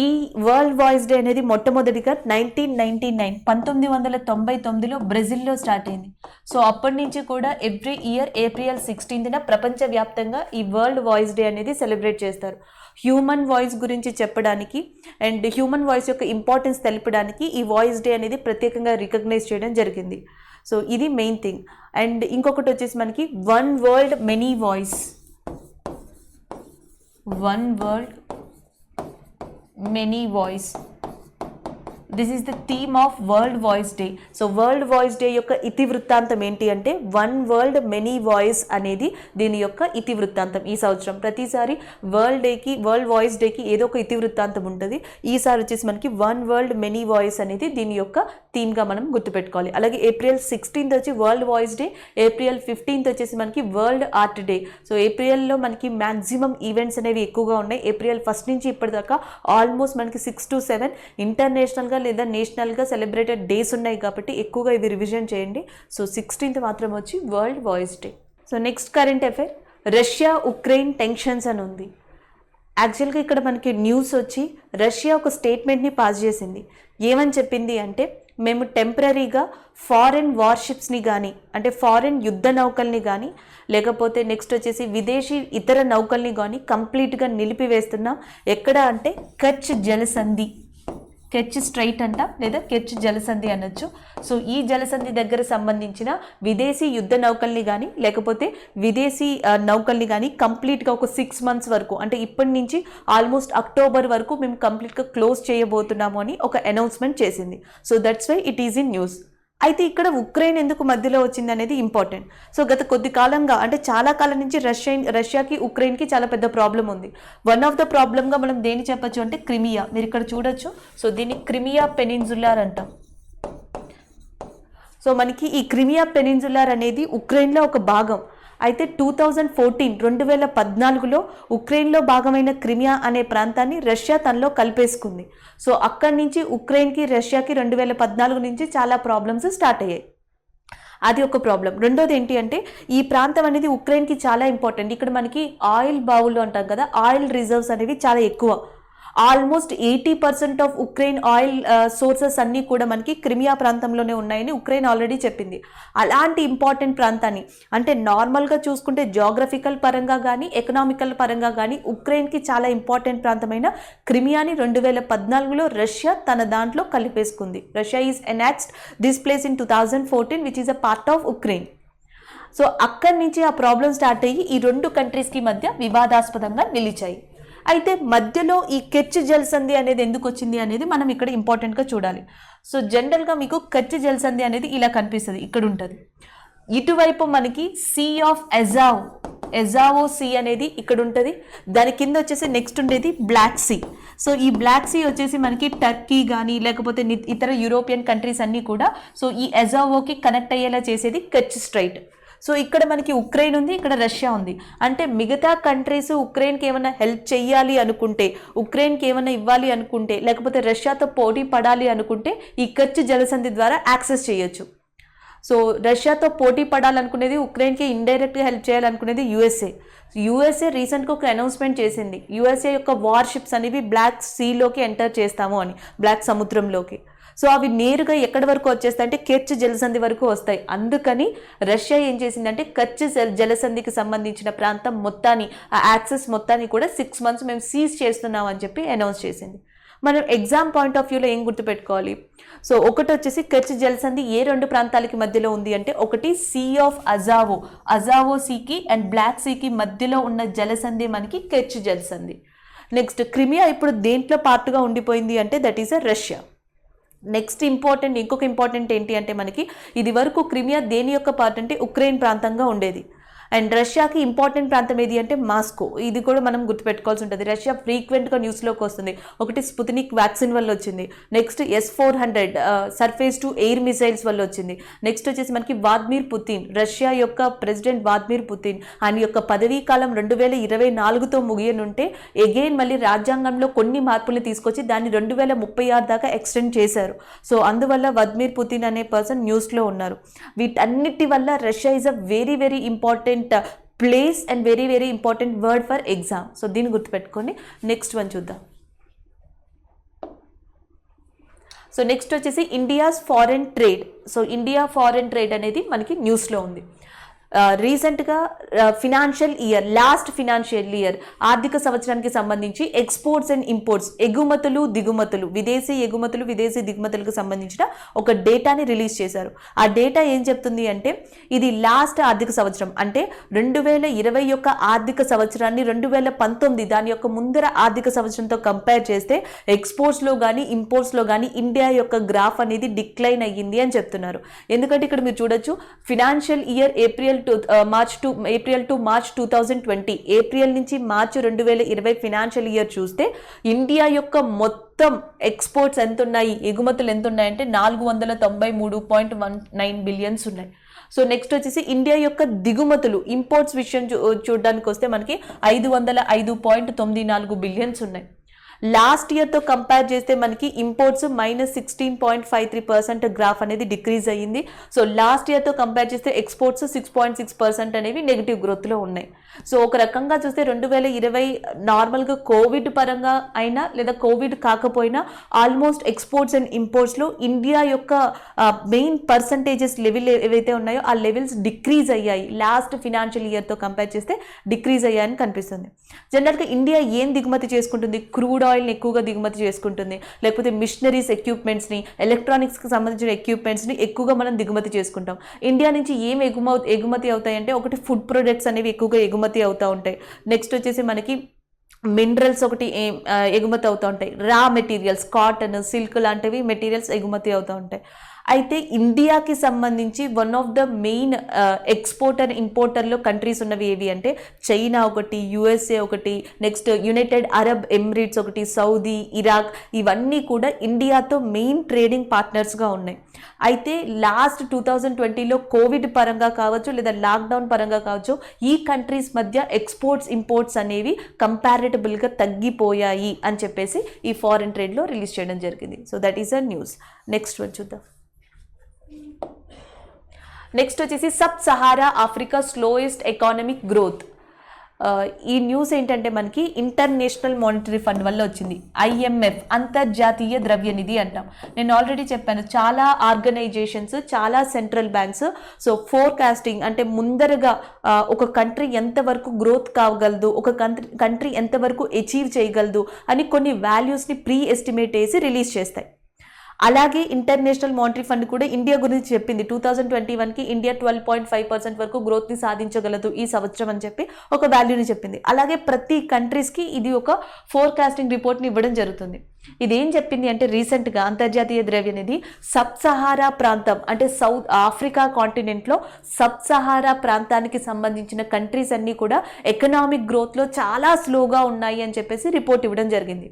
ఈ వరల్డ్ వాయిస్ డే అనేది మొట్టమొదటిగా 1999లో బ్రెజిల్లో స్టార్ట్ అయింది. సో అప్పటి నుంచి కూడా ఎవ్రీ ఇయర్ April 16th ప్రపంచవ్యాప్తంగా ఈ వరల్డ్ వాయిస్ డే అనేది సెలబ్రేట్ చేస్తారు. హ్యూమన్ వాయిస్ గురించి చెప్పడానికి అండ్ హ్యూమన్ వాయిస్ యొక్క ఇంపార్టెన్స్ తెలపడానికి ఈ వాయిస్ డే అనేది ప్రత్యేకంగా రికగ్నైజ్ చేయడం జరిగింది. సో ఇది మెయిన్ థింగ్. అండ్ ఇంకొకటి వచ్చేసి మనకి one world many voice, one world many voice. This is the theme of World Voice Day. So World Voice Day యొక్క ఇతివృత్తాంతం ఏంటి అంటే వన్ వరల్డ్ మెనీ వాయిస్ అనేది దీని యొక్క ఇతివృత్తాంతం. ఈ సంవత్సరం ప్రతిసారి వరల్డ్ వాయిస్ డేకి ఏదో ఒక ఇతివృత్తాంతం ఉంటుంది. ఈసారి వచ్చేసి మనకి వన్ వరల్డ్ మెనీ వాయిస్ అనేది దీని యొక్క థీమ్గా మనం గుర్తుపెట్టుకోవాలి. అలాగే April 16th వచ్చి world voice day, April 15th వచ్చేసి మనకి వరల్డ్ ఆర్ట్ డే. సో ఏప్రిల్లో మనకి మ్యాక్సిమం ఈవెంట్స్ అనేవి ఎక్కువగా ఉన్నాయి. April 1st నుంచి ఇప్పటిదాకా ఆల్మోస్ట్ మనకి 6 to 7 ఇంటర్నేషనల్గా లేదా నేషనల్గా సెలబ్రేటెడ్ డేస్ ఉన్నాయి కాబట్టి ఎక్కువగా ఇవి రివిజన్ చేయండి. సో 16th మాత్రం వచ్చి world voice day. So next current affair, Russia Ukraine tensions అని ఉంది. యాక్చువల్గా ఇక్కడ మనకి న్యూస్ వచ్చి రష్యా ఒక స్టేట్మెంట్ని పాస్ చేసింది. ఏమని చెప్పింది అంటే మేము టెంపరీగా ఫారెన్ వార్షిప్స్ని కానీ అంటే ఫారెన్ యుద్ధ నౌకల్ని కానీ లేకపోతే నెక్స్ట్ వచ్చేసి విదేశీ ఇతర నౌకల్ని కానీ కంప్లీట్గా నిలిపివేస్తున్నాం. ఎక్కడ అంటే కచ్ జలసంధి, కెచ్ స్ట్రైట్ అంట లేదా కెచ్ జలసంధి అనొచ్చు. సో ఈ జలసంధి దగ్గర సంబంధించిన విదేశీ యుద్ధ నౌకల్ని కానీ లేకపోతే విదేశీ నౌకల్ని కానీ కంప్లీట్గా ఒక 6 months వరకు అంటే ఇప్పటి నుంచి ఆల్మోస్ట్ అక్టోబర్ వరకు మేము కంప్లీట్గా క్లోజ్ చేయబోతున్నాము అని ఒక అనౌన్స్మెంట్ చేసింది. So that's why it is in news. అయితే ఇక్కడ ఉక్రెయిన్ ఎందుకు మధ్యలో వచ్చింది అనేది ఇంపార్టెంట్. సో గత కొద్ది కాలంగా అంటే చాలా కాలం నుంచి రష్యాకి ఉక్రెయిన్కి చాలా పెద్ద ప్రాబ్లం ఉంది. వన్ ఆఫ్ ద ప్రాబ్లమ్గా మనం దేని చెప్పచ్చు అంటే క్రిమియా. మీరు ఇక్కడ చూడొచ్చు. సో దీన్ని క్రిమియా పెనిన్సులార్ అంటాం. సో మనకి ఈ క్రిమియా పెనిన్సులార్ అనేది ఉక్రెయిన్లో ఒక భాగం. అయితే 2014లో ఉక్రెయిన్లో భాగమైన క్రిమియా అనే ప్రాంతాన్ని రష్యా తనలో కలిపేసుకుంది. సో అక్కడి నుంచి ఉక్రెయిన్కి రష్యాకి 2014 నుంచి చాలా ప్రాబ్లమ్స్ స్టార్ట్ అయ్యాయి. అది ఒక ప్రాబ్లం. రెండోది ఏంటి అంటే ఈ ప్రాంతం అనేది ఉక్రెయిన్కి చాలా ఇంపార్టెంట్. ఇక్కడ మనకి ఆయిల్ బావులు అంటాం కదా, ఆయిల్ రిజర్వ్స్ అనేవి చాలా ఎక్కువ. Almost 80% of Ukraine oil sources అన్నీ కూడా మనకి క్రిమియా ప్రాంతంలోనే ఉన్నాయని ఉక్రెయిన్ ఆల్రెడీ చెప్పింది. అలాంటి ఇంపార్టెంట్ ప్రాంతాన్ని అంటే నార్మల్గా చూసుకుంటే జాగ్రఫికల్ పరంగా కానీ ఎకనామికల్ పరంగా కానీ ఉక్రెయిన్కి చాలా ఇంపార్టెంట్ ప్రాంతమైన క్రిమియాని 2014లో రష్యా తన దాంట్లో కలిపేసుకుంది. Russia is annexed this place in 2014 which is a part of Ukraine. So అక్కడి నుంచి ఆ ప్రాబ్లం స్టార్ట్ అయ్యి ఈ రెండు కంట్రీస్కి మధ్య వివాదాస్పదంగా నిలిచాయి. అయితే మధ్యలో ఈ కెచ్ జలసంధి అనేది ఎందుకు వచ్చింది అనేది మనం ఇక్కడ ఇంపార్టెంట్గా చూడాలి. సో జనరల్గా మీకు కెచ్ జలసంధి అనేది ఇలా కనిపిస్తుంది, ఇక్కడ ఉంటుంది. ఇటువైపు మనకి సీ ఆఫ్ ఎజావో సీ అనేది ఇక్కడ ఉంటుంది. దాని కింద వచ్చేసి నెక్స్ట్ ఉండేది బ్లాక్ సీ. సో ఈ బ్లాక్ సీ వచ్చేసి మనకి టర్కీ కానీ లేకపోతే ఇతర యూరోపియన్ కంట్రీస్ అన్నీ కూడా సో ఈ ఎజావోకి కనెక్ట్ అయ్యేలా చేసేది కెచ్ స్ట్రైట్. సో ఇక్కడ మనకి ఉక్రెయిన్ ఉంది, ఇక్కడ రష్యా ఉంది. అంటే మిగతా కంట్రీస్ ఉక్రెయిన్కి ఏమైనా హెల్ప్ చేయాలి అనుకుంటే, ఉక్రెయిన్కి ఏమైనా ఇవ్వాలి అనుకుంటే, లేకపోతే రష్యాతో పోటీ పడాలి అనుకుంటే ఈ కెచ్ జలసంధి ద్వారా యాక్సెస్ చేయొచ్చు. సో రష్యాతో పోటీ పడాలనుకునేది ఉక్రెయిన్కి ఇండైరెక్ట్గా హెల్ప్ చేయాలనుకునేది యూఎస్ఏ రీసెంట్గా ఒక అనౌన్స్మెంట్ చేసింది. యూఎస్ఏ యొక్క వార్షిప్స్ అనేవి బ్లాక్ సీలోకి ఎంటర్ చేస్తాము అని, బ్లాక్ సముద్రంలోకి. సో అవి నేరుగా ఎక్కడి వరకు వచ్చేస్తాయి అంటే కెచ్ జలసంధి వరకు వస్తాయి. అందుకని రష్యా ఏం చేసిందంటే కెచ్ జలసంధికి సంబంధించిన ప్రాంతం మొత్తాన్ని, ఆ యాక్సెస్ మొత్తాన్ని కూడా 6 months మేము సీజ్ చేస్తున్నాం అని చెప్పి అనౌన్స్ చేసింది. మనం ఎగ్జామ్ పాయింట్ ఆఫ్ వ్యూలో ఏం గుర్తుపెట్టుకోవాలి? సో ఒకటి వచ్చేసి కెచ్ జలసంధి ఏ రెండు ప్రాంతాలకి మధ్యలో ఉంది అంటే ఒకటి సీ ఆఫ్ అజావో సీకి అండ్ బ్లాక్ సీకి మధ్యలో ఉన్న జలసంధి మనకి కెచ్ జలసంధి. నెక్స్ట్ క్రిమియా ఇప్పుడు దేంట్లో పార్ట్గా ఉండిపోయింది అంటే that is a Russia. Next ఇంకొక ఇంపార్టెంట్ ఏంటి అంటే మనకి ఇది వరకు క్రిమియా దేని యొక్క పార్ట్ అంటే ఉక్రెయిన్ ప్రాంతంగా ఉండేది. అండ్ రష్యాకి ఇంపార్టెంట్ ప్రాంతం ఏది అంటే మాస్కో. ఇది కూడా మనం గుర్తుపెట్టుకోవాల్సి ఉంటుంది. రష్యా ఫ్రీక్వెంట్గా న్యూస్లోకి వస్తుంది. ఒకటి స్పుత్నిక్ వ్యాక్సిన్ వల్ల వచ్చింది, next S-400 surface to air missiles వల్ల వచ్చింది. నెక్స్ట్ వచ్చేసి మనకి వ్లాదిమిర్ పుతిన్, రష్యా యొక్క ప్రెసిడెంట్ వ్లాదిమిర్ పుతిన్ ఆయన యొక్క పదవీ కాలం 2024తో ముగియనుంటే ఎగైన్ మళ్ళీ రాజ్యాంగంలో కొన్ని మార్పులు తీసుకొచ్చి దాన్ని 2036 దాకా ఎక్స్టెండ్ చేశారు. సో అందువల్ల వ్లాదిమిర్ పుతిన్ అనే పర్సన్ న్యూస్లో ఉన్నారు. వీటన్నిటి వల్ల Russia is a very very important place and very very important word for exam. So దీన్ని గుర్తుపెట్టుకోండి. నెక్స్ట్ వన్ చూద్దాం. సో నెక్స్ట్ వచ్చేసి India's foreign trade. So India foreign trade అనేది మనకి న్యూస్లో ఉంది. రీసెంట్గా లాస్ట్ ఫినాన్షియల్ ఇయర్ ఆర్థిక సంవత్సరానికి సంబంధించి ఎక్స్పోర్ట్స్ అండ్ ఇంపోర్ట్స్, ఎగుమతులు దిగుమతులు, విదేశీ ఎగుమతులు విదేశీ దిగుమతులకు సంబంధించిన ఒక డేటాని రిలీజ్ చేశారు. ఆ డేటా ఏం చెప్తుంది అంటే ఇది లాస్ట్ ఆర్థిక సంవత్సరం అంటే 2020 యొక్క ఆర్థిక సంవత్సరాన్ని 2019 దాని యొక్క ముందర ఆర్థిక సంవత్సరంతో కంపేర్ చేస్తే ఎక్స్పోర్ట్స్లో కానీ ఇంపోర్ట్స్లో కానీ ఇండియా యొక్క గ్రాఫ్ అనేది డిక్లైన్ అయ్యింది అని చెప్తున్నారు. ఎందుకంటే ఇక్కడ మీరు చూడొచ్చు, financial year April to March 2020, April నుంచి మార్చి 2020 ఫినాన్షియల్ ఇయర్ చూస్తే ఇండియా యొక్క మొత్తం ఎక్స్పోర్ట్స్ ఎంత ఉన్నాయి, ఎగుమతులు ఎంత ఉన్నాయంటే 493.19 బిలియన్స్ ఉన్నాయి. సో నెక్స్ట్ వచ్చేసి ఇండియా యొక్క దిగుమతులు ఇంపోర్ట్స్ విషయం చూడడానికి వస్తే మనకి 505.94 బిలియన్స్ ఉన్నాయి. లాస్ట్ ఇయర్తో కంపేర్ చేస్తే మనకి ఇంపోర్ట్స్ -16.53% గ్రాఫ్ అనేది డిక్రీజ్ అయ్యింది. సో లాస్ట్ ఇయర్తో కంపేర్ చేస్తే ఎక్స్పోర్ట్స్ 6.6% అనేవి నెగిటివ్ గ్రోత్లో ఉన్నాయి. సో ఒక రకంగా చూస్తే 2020 నార్మల్గా కోవిడ్ పరంగా అయినా లేదా కోవిడ్ కాకపోయినా ఆల్మోస్ట్ ఎక్స్పోర్ట్స్ అండ్ ఇంపోర్ట్స్లో ఇండియా యొక్క మెయిన్ పర్సంటేజెస్ లెవెల్ ఏవైతే ఉన్నాయో ఆ లెవెల్స్ డిక్రీజ్ అయ్యాయి. లాస్ట్ ఫినాన్షియల్ ఇయర్తో కంపేర్ చేస్తే డిక్రీజ్ అయ్యాయని కనిపిస్తుంది. జనరల్గా ఇండియా ఏం దిగుమతి చేసుకుంటుంది? క్రూడ్ ఆయిల్ని ఎక్కువగా దిగుమతి చేసుకుంటుంది, లేకపోతే మిషనరీస్ ఎక్విప్మెంట్స్ని, ఎలక్ట్రానిక్స్కి సంబంధించిన ఎక్విప్మెంట్స్ని ఎక్కువగా మనం దిగుమతి చేసుకుంటాం. ఇండియా నుంచి ఏం ఎగుమతి అవుతాయంటే ఒకటి ఫుడ్ ప్రొడక్ట్స్ అనేవి ఎక్కువగా ఎగుమతి అవుతూ ఉంటాయి. నెక్స్ట్ వచ్చేసి మనకి మినరల్స్ ఒకటి ఎగుమతి అవుతూ ఉంటాయి. రా మెటీరియల్స్ కాటన్, సిల్క్ లాంటివి మెటీరియల్స్ ఎగుమతి అవుతూ ఉంటాయి. అయితే ఇండియాకి సంబంధించి one of the main exporter ఇంపోర్టర్లో కంట్రీస్ ఉన్నవి ఏవి అంటే చైనా ఒకటి, యుఎస్ఏ ఒకటి, నెక్స్ట్ యునైటెడ్ అరబ్ ఎమిరేట్స్ ఒకటి, సౌదీ, ఇరాక్, ఇవన్నీ కూడా ఇండియాతో మెయిన్ ట్రేడింగ్ పార్ట్నర్స్గా ఉన్నాయి. అయితే లాస్ట్ 2020లో కోవిడ్ పరంగా కావచ్చు లేదా లాక్డౌన్ పరంగా కావచ్చు ఈ కంట్రీస్ మధ్య ఎక్స్పోర్ట్స్ ఇంపోర్ట్స్ అనేవి కంపారిటబుల్గా తగ్గిపోయాయి అని చెప్పేసి ఈ ఫారెన్ ట్రేడ్లో రిలీజ్ చేయడం జరిగింది. So that is a news. Next one చూద్దాం. నెక్స్ట్ వచ్చేసి sub Sahara Africa slowest economic growth. ఈ న్యూస్ ఏంటంటే మనకి ఇంటర్నేషనల్ మానిటరీ ఫండ్ వల్ల వచ్చింది. IMF అంతర్జాతీయ ద్రవ్యనిధి అంటాం. నేను ఆల్రెడీ చెప్పాను, చాలా ఆర్గనైజేషన్స్, చాలా సెంట్రల్ బ్యాంక్స్ సో ఫోర్కాస్టింగ్ అంటే ముందరగా ఒక కంట్రీ ఎంతవరకు గ్రోత్ కాగలదు, ఒక కంట్రీ ఎంతవరకు అచీవ్ చేయగలదు అని కొన్ని వాల్యూస్ని ప్రీ ఎస్టిమేట్ వేసి రిలీజ్ చేస్తాయి. అలాగే ఇంటర్నేషనల్ మానిటరీ ఫండ్ కూడా ఇండియా గురించి చెప్పింది. 2021కి ఇండియా 12.5% వరకు గ్రోత్ని సాధించగలదు ఈ సంవత్సరం అని చెప్పి ఒక వాల్యూని చెప్పింది. అలాగే ప్రతి కంట్రీస్కి ఇది ఒక ఫోర్కాస్టింగ్ రిపోర్ట్ని ఇవ్వడం జరుగుతుంది. ఇదేం చెప్పింది అంటే రీసెంట్గా అంతర్జాతీయ ద్రవ్యనిధి సబ్ సహారా ప్రాంతం అంటే సౌత్ ఆఫ్రికా కాంటినెంట్లో సబ్ సహారా ప్రాంతానికి సంబంధించిన కంట్రీస్ అన్నీ కూడా ఎకనామిక్ గ్రోత్లో చాలా స్లోగా ఉన్నాయి అని చెప్పేసి రిపోర్ట్ ఇవ్వడం జరిగింది.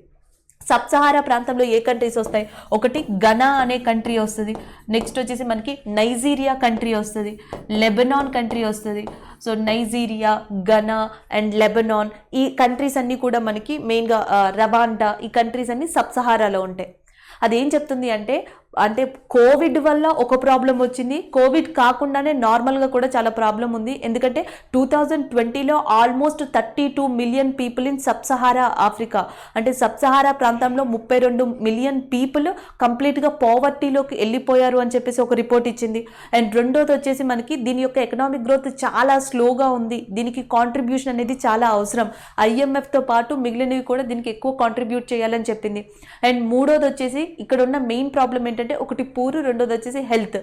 సబ్ సహారా ప్రాంతంలో ఏ కంట్రీస్ వస్తాయి? ఒకటి ఘనా అనే కంట్రీ వస్తుంది, నెక్స్ట్ వచ్చేసి మనకి నైజీరియా కంట్రీ వస్తుంది, లెబనాన్ కంట్రీ వస్తుంది. So Nigeria, Ghana and Lebanon ఈ కంట్రీస్ అన్నీ కూడా మనకి మెయిన్గా రవాండా ఈ కంట్రీస్ అన్నీ సబ్ సహారాలో ఉంటాయి. అదేం చెప్తుంది అంటే కోవిడ్ వల్ల ఒక ప్రాబ్లం వచ్చింది, కోవిడ్ కాకుండానే నార్మల్గా కూడా చాలా ప్రాబ్లం ఉంది. ఎందుకంటే 2020లో almost 32 million people in sub Sahara Africa అంటే సబ్ సహారా ప్రాంతంలో 32 మిలియన్ పీపుల్ కంప్లీట్గా పావర్టీలోకి వెళ్ళిపోయారు అని చెప్పేసి ఒక రిపోర్ట్ ఇచ్చింది. అండ్ రెండోది వచ్చేసి మనకి దీని యొక్క ఎకనామిక్ గ్రోత్ చాలా స్లోగా ఉంది, దీనికి కాంట్రిబ్యూషన్ అనేది చాలా అవసరం. IMFతో పాటు మిగిలినవి కూడా దీనికి ఎక్కువ కాంట్రిబ్యూట్ చేయాలని చెప్పింది. అండ్ మూడోది వచ్చేసి ఇక్కడ ఉన్న మెయిన్ ప్రాబ్లం ఏంటంటే ఒకటి పూర్, రెండోది వచ్చేసి హెల్త్.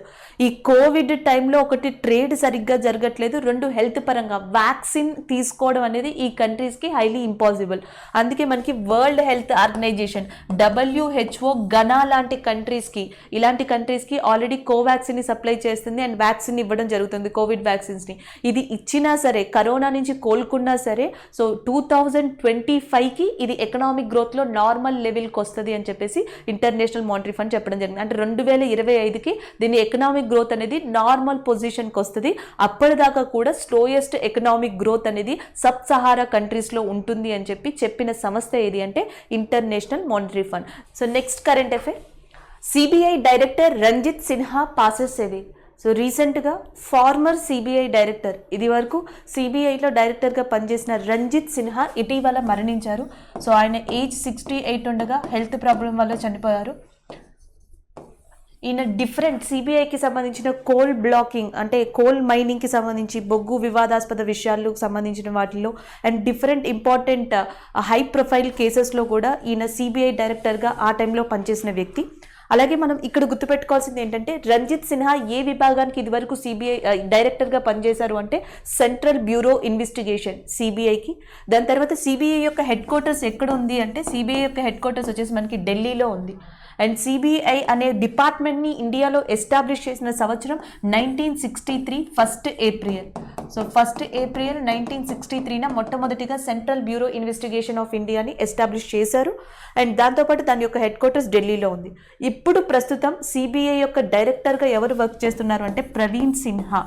ఈ కోవిడ్ టైంలో ఒకటి ట్రేడ్ సరిగ్గా జరగట్లేదు, రెండు హెల్త్ పరంగా వ్యాక్సిన్ తీసుకోవడం అనేది ఈ కంట్రీస్కి హైలీ ఇంపాసిబుల్. అందుకే మనకి world health organisation WHO Ghana లాంటి కంట్రీస్కి ఇలాంటి కంట్రీస్కి ఆల్రెడీ కోవాక్సిన్ని సప్లై చేస్తుంది అండ్ వ్యాక్సిన్ ఇవ్వడం జరుగుతుంది, కోవిడ్ వ్యాక్సిన్స్ని. ఇది ఇచ్చినా సరే కరోనా నుంచి కోలుకున్నా సరే సో 2025కి ఇది ఎకనామిక్ గ్రోత్లో నార్మల్ లెవెల్కి వస్తుంది అని చెప్పేసి ఇంటర్నేషనల్ మానిటరీ ఫండ్ చెప్పడం జరిగింది. అంటే 2025కి దీని ఎకనామిక్ గ్రోత్ అనేది నార్మల్ పొజిషన్కి వస్తుంది. అప్పటిదాకా కూడా స్లోయెస్ట్ ఎకనామిక్ గ్రోత్ అనేది సబ్ సహారా కంట్రీస్లో ఉంటుంది అని చెప్పిన సంస్థ ఏది అంటే international monetary fund. So next current affair, CBI director Ranjit Sinha passes away. So రీసెంట్గా ఫార్మర్ సిబిఐ డైరెక్టర్, ఇది వరకు సిబిఐలో డైరెక్టర్గా పనిచేసిన రంజిత్ సిన్హా ఇటీవల మరణించారు. సో ఆయన ఏజ్ 68 ఉండగా హెల్త్ ప్రాబ్లం వల్ల చనిపోయారు. ఈయన డిఫరెంట్ సిబిఐకి సంబంధించిన కోల్ బ్లాకింగ్ అంటే కోల్ మైనింగ్కి సంబంధించి బొగ్గు వివాదాస్పద విషయాలకు సంబంధించిన వాటిల్లో and different important high profile కేసెస్లో కూడా ఈయన సిబిఐ డైరెక్టర్గా ఆ టైంలో పనిచేసిన వ్యక్తి. అలాగే మనం ఇక్కడ గుర్తుపెట్టుకోవాల్సింది ఏంటంటే రంజిత్ సిన్హా ఏ విభాగానికి ఇదివరకు సిబిఐ డైరెక్టర్గా పనిచేశారు అంటే సెంట్రల్ బ్యూరో ఇన్వెస్టిగేషన్ సిబిఐకి. దాని తర్వాత సిబిఐ యొక్క హెడ్ క్వార్టర్స్ ఎక్కడ ఉంది అంటే సిబిఐ యొక్క హెడ్ క్వార్టర్స్ వచ్చేసి మనకి ఢిల్లీలో ఉంది. అండ్ సిబిఐ అనే డిపార్ట్మెంట్ని ఇండియాలో ఎస్టాబ్లిష్ చేసిన సంవత్సరం 1963 1 ఏప్రిల్. సో 1 ఏప్రిల్ 1963న మొట్టమొదటిగా సెంట్రల్ బ్యూరో ఇన్వెస్టిగేషన్ ఆఫ్ ఇండియాని ఎస్టాబ్లిష్ చేశారు. అండ్ దాంతోపాటు దాని యొక్క హెడ్ క్వార్టర్స్ ఢిల్లీలో ఉంది. ఇప్పుడు ప్రస్తుతం సిబిఐ యొక్క డైరెక్టర్గా ఎవరు వర్క్ చేస్తున్నారు అంటే ప్రవీణ్ సిన్హా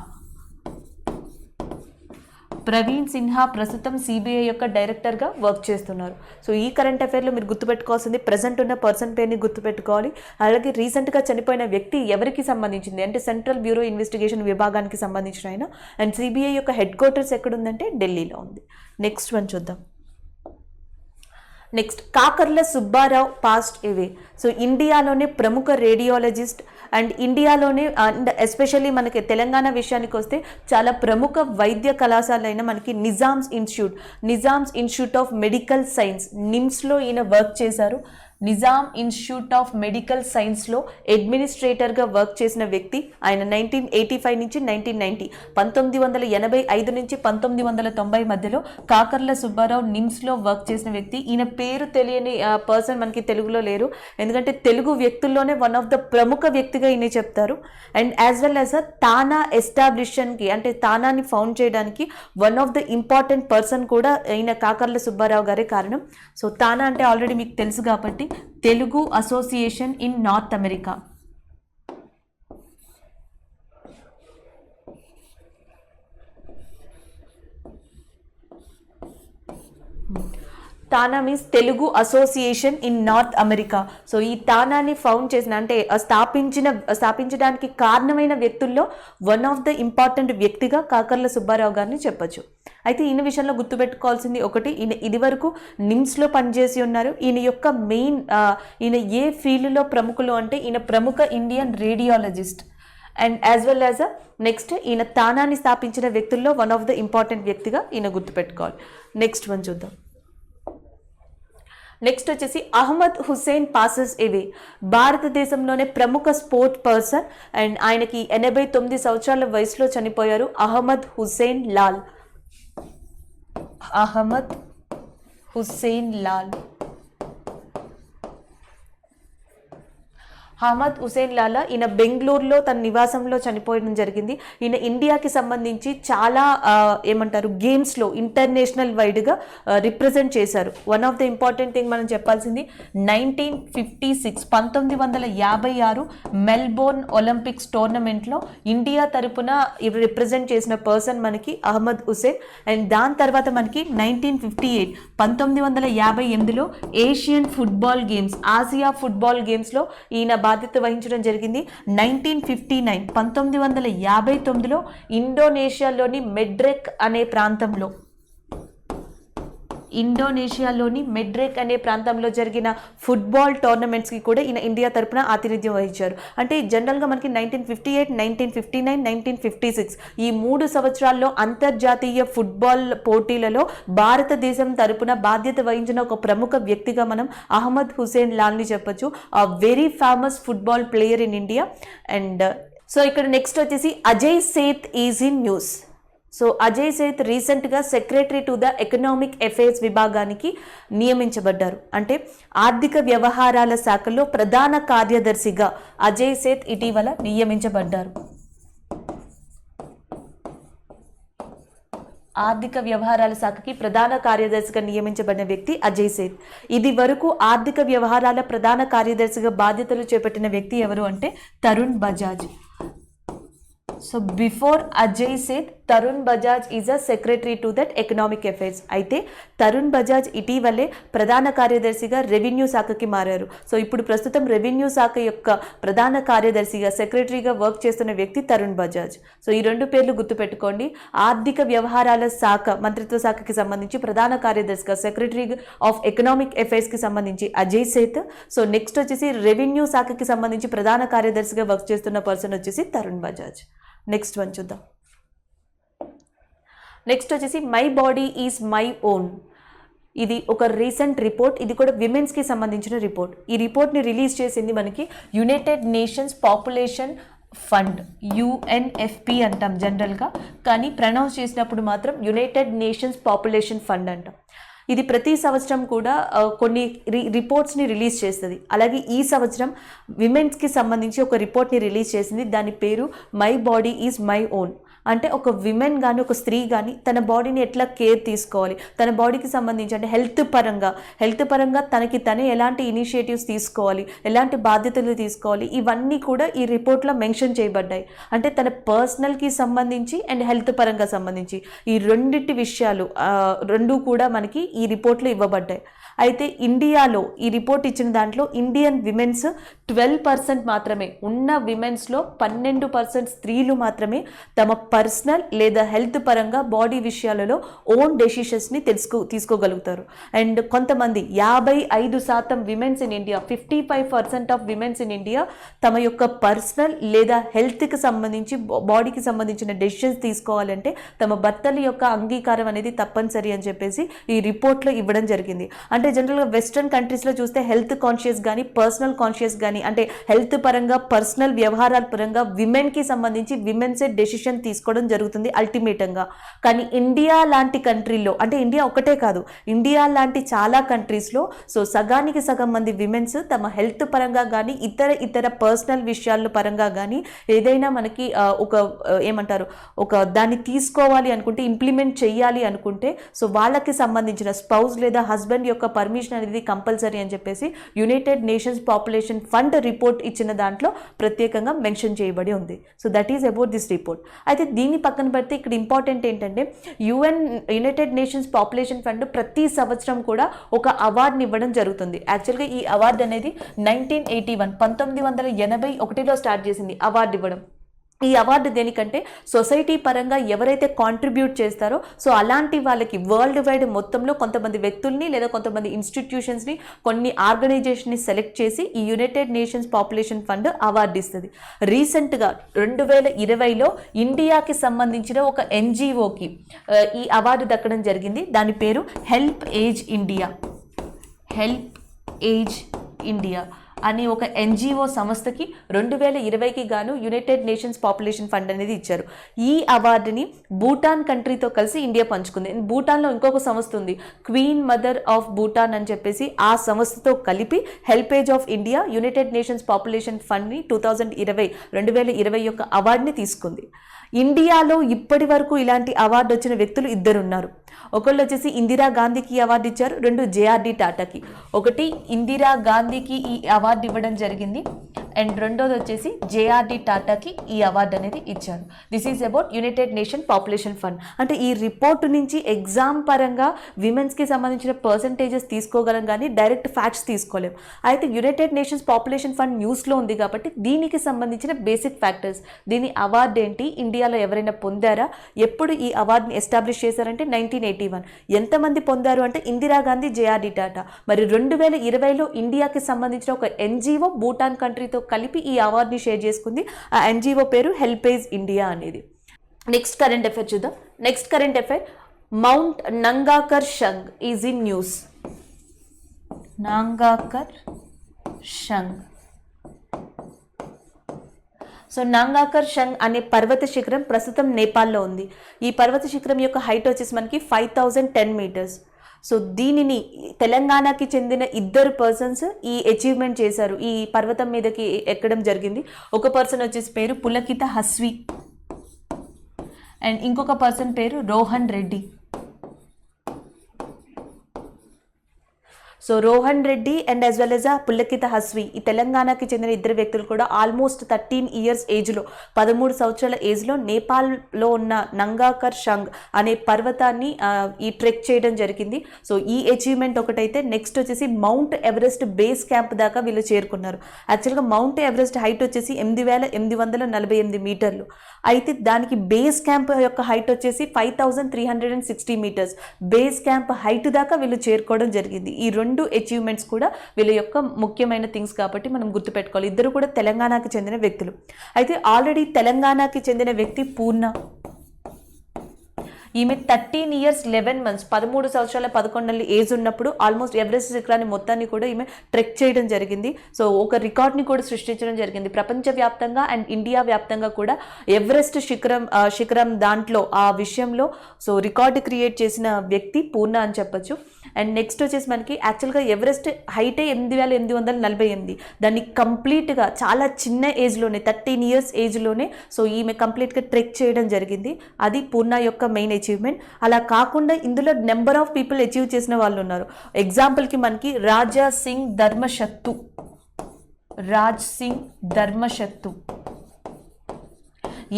ప్రస్తుతం సిబిఐ యొక్క డైరెక్టర్గా వర్క్ చేస్తున్నారు. సో ఈ కరెంట్ అఫైర్లో మీరు గుర్తుపెట్టుకోవాల్సింది ప్రజెంట్ ఉన్న పర్సన్ పేరుని గుర్తుపెట్టుకోవాలి. అలాగే రీసెంట్గా చనిపోయిన వ్యక్తి ఎవరికి సంబంధించింది అంటే సెంట్రల్ బ్యూరో ఇన్వెస్టిగేషన్ విభాగానికి సంబంధించిన ఆయన. అండ్ సిబిఐ యొక్క హెడ్ క్వార్టర్స్ ఎక్కడుందంటే ఢిల్లీలో ఉంది. నెక్స్ట్ వన్ చూద్దాం. Next Kakarla Subbarao passed away. So ఇండియాలోనే ప్రముఖ రేడియాలజిస్ట్ అండ్ ఇండియాలోనే అండ్ ఎస్పెషల్లీ మనకి తెలంగాణ విషయానికి వస్తే చాలా ప్రముఖ వైద్య కళాశాలైన మనకి Nizam's institute of medical science నిమ్స్లో ఈయన వర్క్ చేశారు. నిజాం ఇన్స్టిట్యూట్ ఆఫ్ మెడికల్ సైన్స్లో అడ్మినిస్ట్రేటర్గా వర్క్ చేసిన వ్యక్తి ఆయన. 1985 నుంచి 1990 1985 నుంచి 1990 మధ్యలో కాకర్ల సుబ్బారావు నిమ్స్లో వర్క్ చేసిన వ్యక్తి. ఈయన పేరు తెలియని పర్సన్ మనకి తెలుగులో లేరు, ఎందుకంటే తెలుగు వ్యక్తుల్లోనే వన్ ఆఫ్ ద ప్రముఖ వ్యక్తిగా ఈయన చెప్తారు. అండ్ యాజ్ వెల్ యాజ్ తానా ఎస్టాబ్లిషన్కి అంటే తానాని ఫౌండ్ చేయడానికి one of the important person కూడా ఈయన కాకర్ల సుబ్బారావు గారే కారణం. సో తానా అంటే ఆల్రెడీ మీకు తెలుసు కాబట్టి Telugu association in North America. TANA means Telugu association in North America. So ఈ తానాని ఫౌండ్ చేసిన అంటే స్థాపించడానికి కారణమైన వ్యక్తుల్లో వన్ ఆఫ్ ద ఇంపార్టెంట్ వ్యక్తిగా కాకర్ల సుబ్బారావు గారిని చెప్పొచ్చు. అయితే ఈయన విషయంలో గుర్తుపెట్టుకోవాల్సింది ఒకటి, ఈయన ఇదివరకు నిమ్స్లో పనిచేసి ఉన్నారు. ఈయన యొక్క మెయిన్ ఈయన ఏ ఫీల్డ్లో ప్రముఖులు అంటే ఈయన ప్రముఖ Indian radiologist. And as well as next ఈయన తానాని స్థాపించిన వ్యక్తుల్లో వన్ ఆఫ్ ద ఇంపార్టెంట్ వ్యక్తిగా ఈయన గుర్తుపెట్టుకోవాలి. నెక్స్ట్ వన్ చూద్దాం. నెక్స్ట్ వచ్చేసి అహ్మద్ హుస్సేన్ పాసెస్ అవే. భారతదేశంలోనే ప్రముఖ స్పోర్ట్ పర్సన్ అండ్ ఆయనకి 89 సంవత్సరాల వయసులో చనిపోయారు. అహ్మద్ హుస్సేన్ లాల్. అహ్మద్ హుస్సేన్ లాలా ఈయన బెంగళూరులో తన నివాసంలో చనిపోవడం జరిగింది. ఈయన ఇండియాకి సంబంధించి చాలా ఏమంటారు గేమ్స్లో ఇంటర్నేషనల్ వైడ్గా రిప్రజెంట్ చేశారు. One of the important thing మనం చెప్పాల్సింది 1956 మెల్బోర్న్ ఒలింపిక్స్ టోర్నమెంట్లో ఇండియా తరపున రిప్రజెంట్ చేసిన పర్సన్ మనకి అహ్మద్ హుస్సేన్. అండ్ దాని తర్వాత మనకి 1958లో Asian football games Asia football గేమ్స్లో ఈయన బాధ్యత వహించడం జరిగింది. 1959లో ఇండోనేషియాలోని మెడ్రెక్ అనే ప్రాంతంలో జరిగిన ఫుట్బాల్ టోర్నమెంట్స్కి కూడా ఈయన ఇండియా తరపున ఆతిథ్యం వహించారు. అంటే జనరల్గా మనకి 1958, 1959, 1956 ఈ 3 సంవత్సరాల్లో అంతర్జాతీయ ఫుట్బాల్ పోటీలలో భారతదేశం తరపున బాధ్యత వహించిన ఒక ప్రముఖ వ్యక్తిగా మనం అహ్మద్ హుస్సేన్ లాల్ని చెప్పొచ్చు. Very famous football player in India. And so ఇక్కడ నెక్స్ట్ వచ్చేసి Ajay Seth is in news. So Ajay Seth రీసెంట్గా secretary to the economic affairs విభాగానికి నియమించబడ్డారు. అంటే ఆర్థిక వ్యవహారాల శాఖలో ప్రధాన కార్యదర్శిగా అజయ్ సేత్ ఇటీవల నియమించబడ్డారు. ఆర్థిక వ్యవహారాల శాఖకి ప్రధాన కార్యదర్శిగా నియమించబడిన వ్యక్తి అజయ్ సేత్. ఇది వరకు ఆర్థిక వ్యవహారాల ప్రధాన కార్యదర్శిగా బాధ్యతలు చేపట్టిన వ్యక్తి ఎవరు అంటే Tarun Bajaj. So before Ajay Seth Tarun Bajaj is a secretary to that economic affairs. అయితే తరుణ్ బజాజ్ ఇటీవలే ప్రధాన కార్యదర్శిగా రెవెన్యూ శాఖకి మారారు. సో ఇప్పుడు ప్రస్తుతం రెవెన్యూ శాఖ యొక్క ప్రధాన కార్యదర్శిగా సెక్రటరీగా వర్క్ చేస్తున్న వ్యక్తి తరుణ్ బజాజ్. సో ఈ రెండు పేర్లు గుర్తుపెట్టుకోండి. ఆర్థిక వ్యవహారాల శాఖ మంత్రిత్వ శాఖకి సంబంధించి ప్రధాన కార్యదర్శిగా సెక్రటరీ ఆఫ్ ఎకనామిక్ అఫైర్స్కి సంబంధించి అజయ్ సేత్. సో నెక్స్ట్ వచ్చేసి రెవెన్యూ శాఖకి సంబంధించి ప్రధాన కార్యదర్శిగా వర్క్ చేస్తున్న పర్సన్ వచ్చేసి తరుణ్ బజాజ్. నెక్స్ట్ వన్ చూద్దాం. నెక్స్ట్ వచ్చేసి my body is my own. ఇది ఒక రీసెంట్ రిపోర్ట్. ఇది కూడా విమెన్స్కి సంబంధించిన రిపోర్ట్. ఈ రిపోర్ట్ని రిలీజ్ చేసింది మనకి యునైటెడ్ నేషన్స్ పాపులేషన్ ఫండ్, యుఎన్ఎఫ్పి అంటాం జనరల్గా, కానీ ప్రొనౌన్స్ చేసినప్పుడు మాత్రం యునైటెడ్ నేషన్స్ పాపులేషన్ ఫండ్ అంటాం. ఇది ప్రతి సంవత్సరం కూడా కొన్ని రిపోర్ట్స్ని రిలీజ్ చేస్తుంది. అలాగే ఈ సంవత్సరం విమెన్స్కి సంబంధించి ఒక రిపోర్ట్ని రిలీజ్ చేసింది. దాని పేరు my body is my own. అంటే ఒక విమెన్ కానీ ఒక స్త్రీ కానీ తన బాడీని ఎట్లా కేర్ తీసుకోవాలి, తన బాడీకి సంబంధించి అంటే హెల్త్ పరంగా తనకి తనే ఎలాంటి ఇనిషియేటివ్స్ తీసుకోవాలి, ఎలాంటి బాధ్యతలు తీసుకోవాలి, ఇవన్నీ కూడా ఈ రిపోర్ట్లో మెన్షన్ చేయబడ్డాయి. అంటే తన పర్సనల్కి సంబంధించి అండ్ హెల్త్ పరంగా సంబంధించి ఈ రెండింటి విషయాలు రెండు కూడా మనకి ఈ రిపోర్ట్లో ఇవ్వబడ్డాయి. అయితే ఇండియాలో ఈ రిపోర్ట్ ఇచ్చిన దాంట్లో ఇండియన్ విమెన్స్ 12% మాత్రమే, ఉన్న విమెన్స్లో 12% స్త్రీలు మాత్రమే తమ పర్సనల్ లేదా హెల్త్ పరంగా బాడీ విషయాలలో ఓన్ డెసిషన్స్ని తీసుకోగలుగుతారు. అండ్ కొంతమంది 55% women's in India, 55% of women's in India తమ యొక్క పర్సనల్ లేదా హెల్త్కి సంబంధించి బాడీకి సంబంధించిన డెసిషన్స్ తీసుకోవాలంటే తమ భర్తల యొక్క అంగీకారం అనేది తప్పనిసరి అని చెప్పేసి ఈ రిపోర్ట్లో ఇవ్వడం జరిగింది. అంటే జనరల్గా వెస్ట్రన్ కంట్రీస్లో చూస్తే హెల్త్ కాన్షియస్ కానీ పర్సనల్ కాన్షియస్ కానీ అంటే హెల్త్ పరంగా పర్సనల్ వ్యవహారాల పరంగా విమెన్కి సంబంధించి విమెన్సే డెసిషన్ తీసుకోవడం జరుగుతుంది అల్టిమేటంగా. కానీ ఇండియా లాంటి కంట్రీలో, అంటే ఇండియా ఒకటే కాదు, ఇండియా లాంటి చాలా కంట్రీస్లో సో సగానికి సగం మంది విమెన్స్ తమ హెల్త్ పరంగా కానీ ఇతర పర్సనల్ విషయాల పరంగా కానీ ఏదైనా మనకి ఒక దాన్ని తీసుకోవాలి అనుకుంటే, ఇంప్లిమెంట్ చేయాలి అనుకుంటే సో వాళ్ళకి సంబంధించిన స్పౌస్ లేదా హస్బెండ్ యొక్క పర్మిషన్ అనేది కంపల్సరీ అని చెప్పేసి United nations population fund report ఇచ్చిన దాంట్లో ప్రత్యేకంగా మెన్షన్ చేయబడి ఉంది. So that is about this report. అయితే దీన్ని పక్కన పెడితే ఇక్కడ ఇంపార్టెంట్ ఏంటంటే యునైటెడ్ నేషన్స్ పాపులేషన్ ఫండ్ ప్రతి సంవత్సరం కూడా ఒక అవార్డుని ఇవ్వడం జరుగుతుంది. యాక్చువల్గా ఈ అవార్డు అనేది 1981లో స్టార్ట్ చేసింది అవార్డు ఇవ్వడం. ఈ అవార్డు దేనికంటే సొసైటీ పరంగా ఎవరైతే కాంట్రిబ్యూట్ చేస్తారో సో అలాంటి వాళ్ళకి వరల్డ్ వైడ్ మొత్తంలో కొంతమంది వ్యక్తుల్ని లేదా కొంతమంది ఇన్స్టిట్యూషన్స్ని, కొన్ని ఆర్గనైజేషన్ని సెలెక్ట్ చేసి ఈ United nations population fund award ఇస్తుంది. రీసెంట్గా 2020లో ఇండియాకి సంబంధించిన ఒక ఎన్జిఓకి ఈ అవార్డు దక్కడం జరిగింది. దాని పేరు హెల్ప్ ఏజ్ ఇండియా అని ఒక ఎన్జిఓ సంస్థకి 2020కి గాను యునైటెడ్ నేషన్స్ పాపులేషన్ ఫండ్ అనేది ఇచ్చారు. ఈ అవార్డుని భూటాన్ కంట్రీతో కలిసి ఇండియా పంచుకుంది. భూటాన్లో ఇంకొక సంస్థ ఉంది, క్వీన్ మదర్ ఆఫ్ భూటాన్ అని చెప్పేసి, ఆ సంస్థతో కలిపి HelpAge of India United nations population ఫండ్ని 2020 యొక్క అవార్డుని తీసుకుంది. ఇండియాలో ఇప్పటి వరకు ఇలాంటి అవార్డు వచ్చిన వ్యక్తులు 2 ఉన్నారు. ఒకళ్ళు వచ్చేసి ఇందిరా గాంధీకి అవార్డు ఇచ్చారు, 2 జేఆర్డి టాటాకి. ఒకటి ఇందిరా గాంధీకి ఈ అవార్డు ఇవ్వడం జరిగింది అండ్ రెండోది వచ్చేసి జేఆర్డి టాటాకి ఈ అవార్డు అనేది ఇచ్చారు. This is about United nation population fund. అంటే ఈ రిపోర్టు నుంచి ఎగ్జామ్ పరంగా విమెన్స్కి సంబంధించిన పర్సంటేజెస్ తీసుకోగలం కానీ డైరెక్ట్ ఫ్యాక్ట్స్ తీసుకోలేం. అయితే యునైటెడ్ నేషన్స్ పాపులేషన్ ఫండ్ న్యూస్లో ఉంది కాబట్టి దీనికి సంబంధించిన బేసిక్ ఫ్యాక్టర్స్, దీని అవార్డు ఏంటి, ఇండియాలో ఎవరైనా పొందారా, ఎప్పుడు ఈ అవార్డుని ఎస్టాబ్లిష్ చేశారంటే 1981. ఎంతమంది పొందారు అంటే ఇందిరాగాంధీ, జేఆర్డి టాటా. మరి 2020లో ఇండియాకి సంబంధించిన ఒక ఎన్జిఓ భూటాన్ కంట్రీతో కలిపి ఈ అవార్డుని షేర్ చేసుకుంది. ఆ ఎన్జిఓ పేరు హెల్పేజ్ ఇండియా అనేది. నెక్స్ట్ కరెంట్ అఫైర్ చూద్దాం. Next current affair, mount Nangkartshang is in news. Nangkartshang. So Nangkartshang అనే పర్వత శిఖరం ప్రస్తుతం నేపాల్లో ఉంది. ఈ పర్వత శిఖరం యొక్క హైట్ వచ్చేసి మనకి 5010 మీటర్స్. సో దీనిని తెలంగాణకి చెందిన 2 పర్సన్స్ ఈ అచీవ్మెంట్ చేశారు, ఈ పర్వతం మీదకి ఎక్కడం జరిగింది. ఒక పర్సన్ వచ్చేసి పేరు పులకిత హస్వి అండ్ ఇంకొక పర్సన్ పేరు Rohan Reddy. So Rohan Reddy and as well S Pulakitha Hasvi, ఈ తెలంగాణకి చెందిన ఇద్దరు వ్యక్తులు కూడా ఆల్మోస్ట్ 13 ఇయర్స్ ఏజ్లో, 13 సంవత్సరాల ఏజ్లో నేపాల్లో ఉన్న నంగాకర్ షంగ్ అనే పర్వతాన్ని ఈ ట్రెక్ చేయడం జరిగింది. సో ఈ అచీవ్మెంట్ ఒకటైతే, నెక్స్ట్ వచ్చేసి మౌంట్ ఎవరెస్ట్ బేస్ క్యాంప్ దాకా వీళ్ళు చేరుకున్నారు. యాక్చువల్గా మౌంట్ ఎవరెస్ట్ హైట్ వచ్చేసి 8,848 మీటర్లు, అయితే దానికి బేస్ క్యాంప్ యొక్క హైట్ వచ్చేసి 5,360 మీటర్స్. బేస్ క్యాంప్ హైట్ దాకా వీళ్ళు చేరుకోవడం జరిగింది. ఈ రెండు అచీవ్మెంట్స్ కూడా వీళ్ళ యొక్క ముఖ్యమైన థింగ్స్ కాబట్టి మనం గుర్తుపెట్టుకోవాలి. ఇద్దరు కూడా తెలంగాణకి చెందిన వ్యక్తులు. అయితే ఆల్రెడీ తెలంగాణకి చెందిన వ్యక్తి పూర్ణ, ఈమె 13 ఇయర్స్ 11 మంత్స్ 13 సంవత్సరాల 11 నెలల ఏజ్ ఉన్నప్పుడు ఆల్మోస్ట్ ఎవరెస్ట్ శిఖరాన్ని మొత్తాన్ని కూడా ఈమె ట్రెక్ చేయడం జరిగింది. సో ఒక రికార్డ్ని కూడా సృష్టించడం జరిగింది. ప్రపంచవ్యాప్తంగా అండ్ ఇండియా వ్యాప్తంగా కూడా ఎవరెస్ట్ శిఖరం దాంట్లో ఆ విషయంలో సో రికార్డు క్రియేట్ చేసిన వ్యక్తి పూర్ణ అని చెప్పొచ్చు. అండ్ నెక్స్ట్ వచ్చేసి మనకి యాక్చువల్గా ఎవరెస్ట్ హైటే 8,848, దాన్ని కంప్లీట్గా చాలా చిన్న ఏజ్లోనే 13 ఇయర్స్ ఏజ్లోనే సో ఈమె కంప్లీట్గా ట్రెక్ చేయడం జరిగింది. అది పూర్ణ యొక్క మెయిన్ అచీవ్మెంట్. అలా కాకుండా ఇందులో నెంబర్ ఆఫ్ పీపుల్ అచీవ్ చేసిన వాళ్ళు ఉన్నారు. ఎగ్జాంపుల్కి మనకి రాజ్ సింగ్ ధర్మశక్తు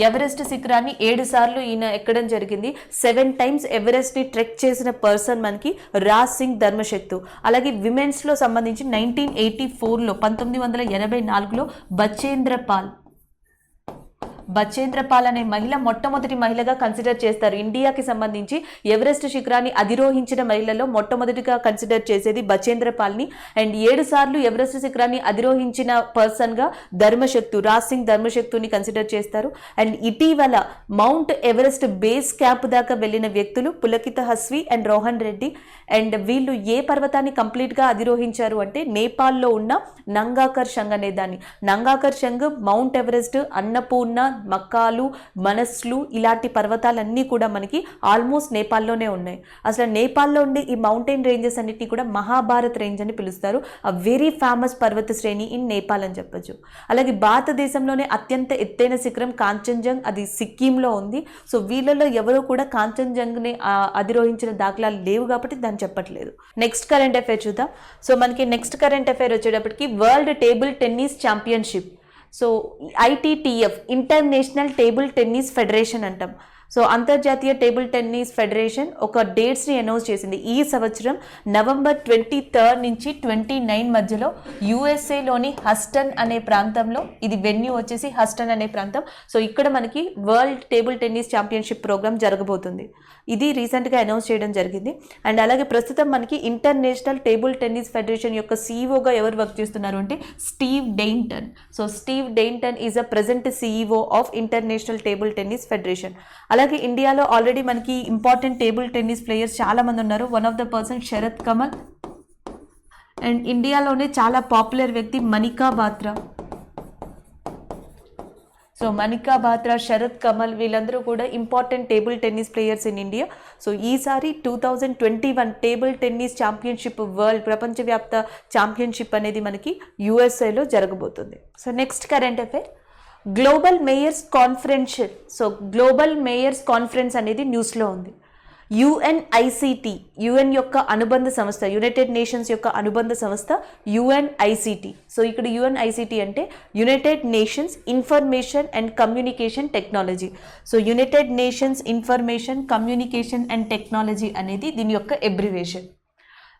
ఎవరెస్ట్ శిఖరాన్ని 7 సార్లు ఈయన ఎక్కడం జరిగింది. 7 టైమ్స్ ఎవరెస్ట్ని ట్రెక్ చేసిన పర్సన్ మనకి రాజ్ సింగ్ ధర్మశక్తు. అలాగే విమెన్స్లో సంబంధించి 1984లో 1984లో బచేంద్ర పాల్ అనే మహిళ మొట్టమొదటి మహిళగా కన్సిడర్ చేస్తారు. ఇండియాకి సంబంధించి ఎవరెస్ట్ శిఖరాన్ని అధిరోహించిన మహిళలో మొట్టమొదటిగా కన్సిడర్ చేసేది బచేంద్ర పాల్ని. అండ్ 7 సార్లు ఎవరెస్ట్ శిఖరాన్ని అధిరోహించిన పర్సన్గా రాజ్ సింగ్ ధర్మశక్తుని కన్సిడర్ చేస్తారు. అండ్ ఇటీవల మౌంట్ ఎవరెస్ట్ బేస్ క్యాంప్ దాకా వెళ్ళిన వ్యక్తులు పులకిత హస్వి అండ్ రోహన్ రెడ్డి. అండ్ వీళ్ళు ఏ పర్వతాన్ని కంప్లీట్గా అధిరోహించారు అంటే నేపాల్లో ఉన్న నంగాకర్ షంగ్ అనే దాన్ని. నంగాకర్ షంగ్, మౌంట్ ఎవరెస్ట్, అన్నపూర్ణ, మక్కాలు, మనస్లు ఇలాంటి పర్వతాలన్నీ కూడా మనకి ఆల్మోస్ట్ నేపాల్లోనే ఉన్నాయి. అసలు నేపాల్లో ఉండే ఈ మౌంటైన్ రేంజెస్ అన్నిటిని కూడా మహాభారత్ రేంజ్ అని పిలుస్తారు. ఆ వెరీ ఫేమస్ పర్వత శ్రేణి ఇన్ నేపాల్ అని చెప్పచ్చు. అలాగే భారతదేశంలోనే అత్యంత ఎత్తైన శిఖరం కాంచన్జంగ్, అది సిక్కింలో ఉంది. సో వీళ్ళలో ఎవరు కూడా కాంచన్జంగ్ని అధిరోహించిన దాఖలాలు లేవు కాబట్టి దాన్ని చెప్పట్లేదు. నెక్స్ట్ కరెంట్ అఫైర్ చూద్దాం. సో మనకి నెక్స్ట్ కరెంట్ అఫైర్ వచ్చేటప్పటికి world table tennis championship. So ITTF international table tennis federation అంటాం. సో అంతర్జాతీయ టేబుల్ టెన్నిస్ ఫెడరేషన్ ఒక డేట్స్ని అనౌన్స్ చేసింది. ఈ సంవత్సరం నవంబర్ 23 నుంచి 29 మధ్యలో USAలోని హస్టన్ అనే ప్రాంతంలో, ఇది వెన్యూ వచ్చేసి హస్టన్ అనే ప్రాంతం. సో ఇక్కడ మనకి world table tennis championship programme జరగబోతుంది. ఇది రీసెంట్గా అనౌన్స్ చేయడం జరిగింది. అండ్ అలాగే ప్రస్తుతం మనకి ఇంటర్నేషనల్ టేబుల్ టెన్నిస్ ఫెడరేషన్ యొక్క CEOగా ఎవరు వర్క్ చేస్తున్నారు అంటే Steve Dainton. So Steve Dainton is a present CEO of international table tennis federation. అలాగే ఇండియాలో ఆల్రెడీ మనకి ఇంపార్టెంట్ టేబుల్ టెన్నిస్ ప్లేయర్స్ చాలామంది ఉన్నారు. One of the person Sharath Kamal. And ఇండియాలోనే చాలా పాపులర్ వ్యక్తి మనికా బాత్రా. సో మనికా బాత్రా, శరత్ కమల్ వీళ్ళందరూ కూడా important table tennis players in India. So ఈసారి 2021 టేబుల్ టెన్నిస్ ఛాంపియన్షిప్, వరల్డ్ ప్రపంచవ్యాప్త ఛాంపియన్షిప్ అనేది మనకి USAలో జరగబోతుంది. So next current affair, global mayors conference. So global mayors conference అనేది న్యూస్లో ఉంది. UNICT, UN యొక్క అనుబంధ సంస్థ, యునైటెడ్ నేషన్స్ యొక్క అనుబంధ సంస్థ UNICT. సో ఇక్కడ UNICT అంటే United nations information and communication technology. So United nations information communication and technology అనేది దీని యొక్క అబ్రివేషన్.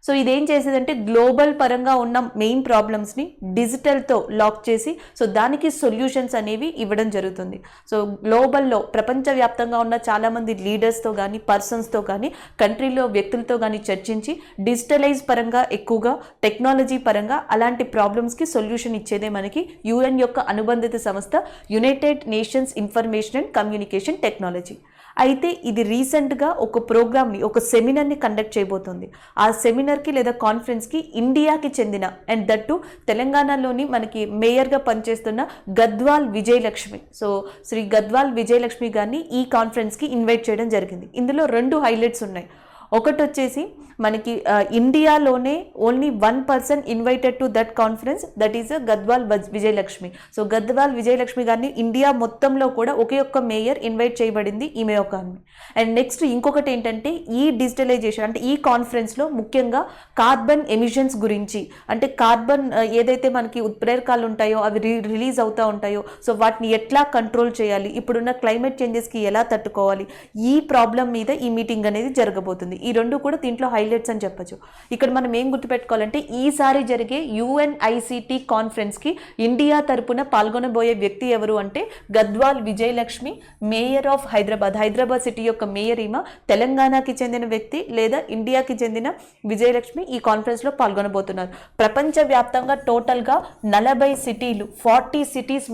సో ఇదేం చేసేదంటే గ్లోబల్ పరంగా ఉన్న మెయిన్ ప్రాబ్లమ్స్ని డిజిటల్తో లాక్ చేసి సో దానికి సొల్యూషన్స్ అనేవి ఇవ్వడం జరుగుతుంది. సో గ్లోబల్లో ప్రపంచవ్యాప్తంగా ఉన్న చాలామంది లీడర్స్తో కానీ పర్సన్స్తో కానీ కంట్రీలో వ్యక్తులతో కానీ చర్చించి డిజిటలైజ్ పరంగా ఎక్కువగా టెక్నాలజీ పరంగా అలాంటి ప్రాబ్లమ్స్కి సొల్యూషన్ ఇచ్చేదే మనకి UN యొక్క అనుబంధిత సంస్థ United nations information and communication technology. అయితే ఇది రీసెంట్గా ఒక ప్రోగ్రామ్ని, ఒక సెమినార్ని కండక్ట్ చేయబోతుంది. ఆ సెమినార్కి లేదా కాన్ఫరెన్స్కి ఇండియాకి చెందిన అండ్ దట్టు తెలంగాణలోని మనకి మేయర్గా పనిచేస్తున్న గద్వాల్ విజయలక్ష్మి. సో శ్రీ గద్వాల్ విజయలక్ష్మి గారిని ఈ కాన్ఫరెన్స్కి ఇన్వైట్ చేయడం జరిగింది. ఇందులో 2 హైలైట్స్ ఉన్నాయి. ఒకటి వచ్చేసి మనకి ఇండియాలోనే only 1 person invited to that conference, that is Gadwal Vijayalakshmi. So Gadwal Vijayalakshmi గారిని ఇండియా మొత్తంలో కూడా ఒకే ఒక్క మేయర్ ఇన్వైట్ చేయబడింది, ఈమె ఒక ఆమె. అండ్ నెక్స్ట్ ఇంకొకటి ఏంటంటే ఈ డిజిటలైజేషన్ అంటే ఈ కాన్ఫరెన్స్లో ముఖ్యంగా కార్బన్ ఎమిషన్స్ గురించి, అంటే కార్బన్ ఏదైతే మనకి ఉత్ప్రేరకాలు ఉంటాయో అవి రిలీజ్ అవుతూ ఉంటాయో, సో వాటిని ఎట్లా కంట్రోల్ చేయాలి, ఇప్పుడున్న క్లైమేట్ చేంజెస్కి ఎలా తట్టుకోవాలి, ఈ ప్రాబ్లం మీద ఈ మీటింగ్ అనేది జరగబోతుంది. ఈ రెండు కూడా దీంట్లో హైలైట్స్ అని చెప్పచ్చు. ఇక్కడ మనం ఏం గుర్తుపెట్టుకోవాలంటే ఈసారి జరిగే UNICT కాన్ఫరెన్స్కి ఇండియా తరపున పాల్గొనబోయే వ్యక్తి ఎవరు అంటే Gadwal Vijayalakshmi, mayor of Hyderabad city యొక్క మేయర్. ఈమె తెలంగాణకి చెందిన వ్యక్తి లేదా ఇండియాకి చెందిన విజయలక్ష్మి ఈ కాన్ఫరెన్స్లో పాల్గొనబోతున్నారు. ప్రపంచవ్యాప్తంగా టోటల్గా 40 సిటీలు 40 సిటీస్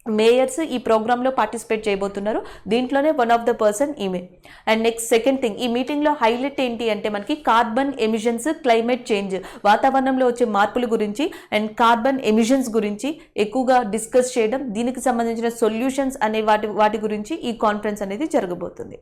మేయర్స్ ఈ ప్రోగ్రాంలో పార్టిసిపేట్ చేయబోతున్నారు. దీంట్లోనే వన్ ఆఫ్ ద పర్సన్ ఈమె. అండ్ నెక్స్ట్ సెకండ్ థింగ్, ఈ మీటింగ్లో హైలైట్ ఏంటి అంటే మనకి కార్బన్ ఎమిషన్స్, క్లైమేట్ చేంజ్, వాతావరణంలో వచ్చే మార్పుల గురించి అండ్ కార్బన్ ఎమిషన్స్ గురించి ఎక్కువగా డిస్కస్ చేయడం, దీనికి సంబంధించిన సొల్యూషన్స్ అనే వాటి గురించి ఈ కాన్ఫరెన్స్ అనేది జరగబోతుంది.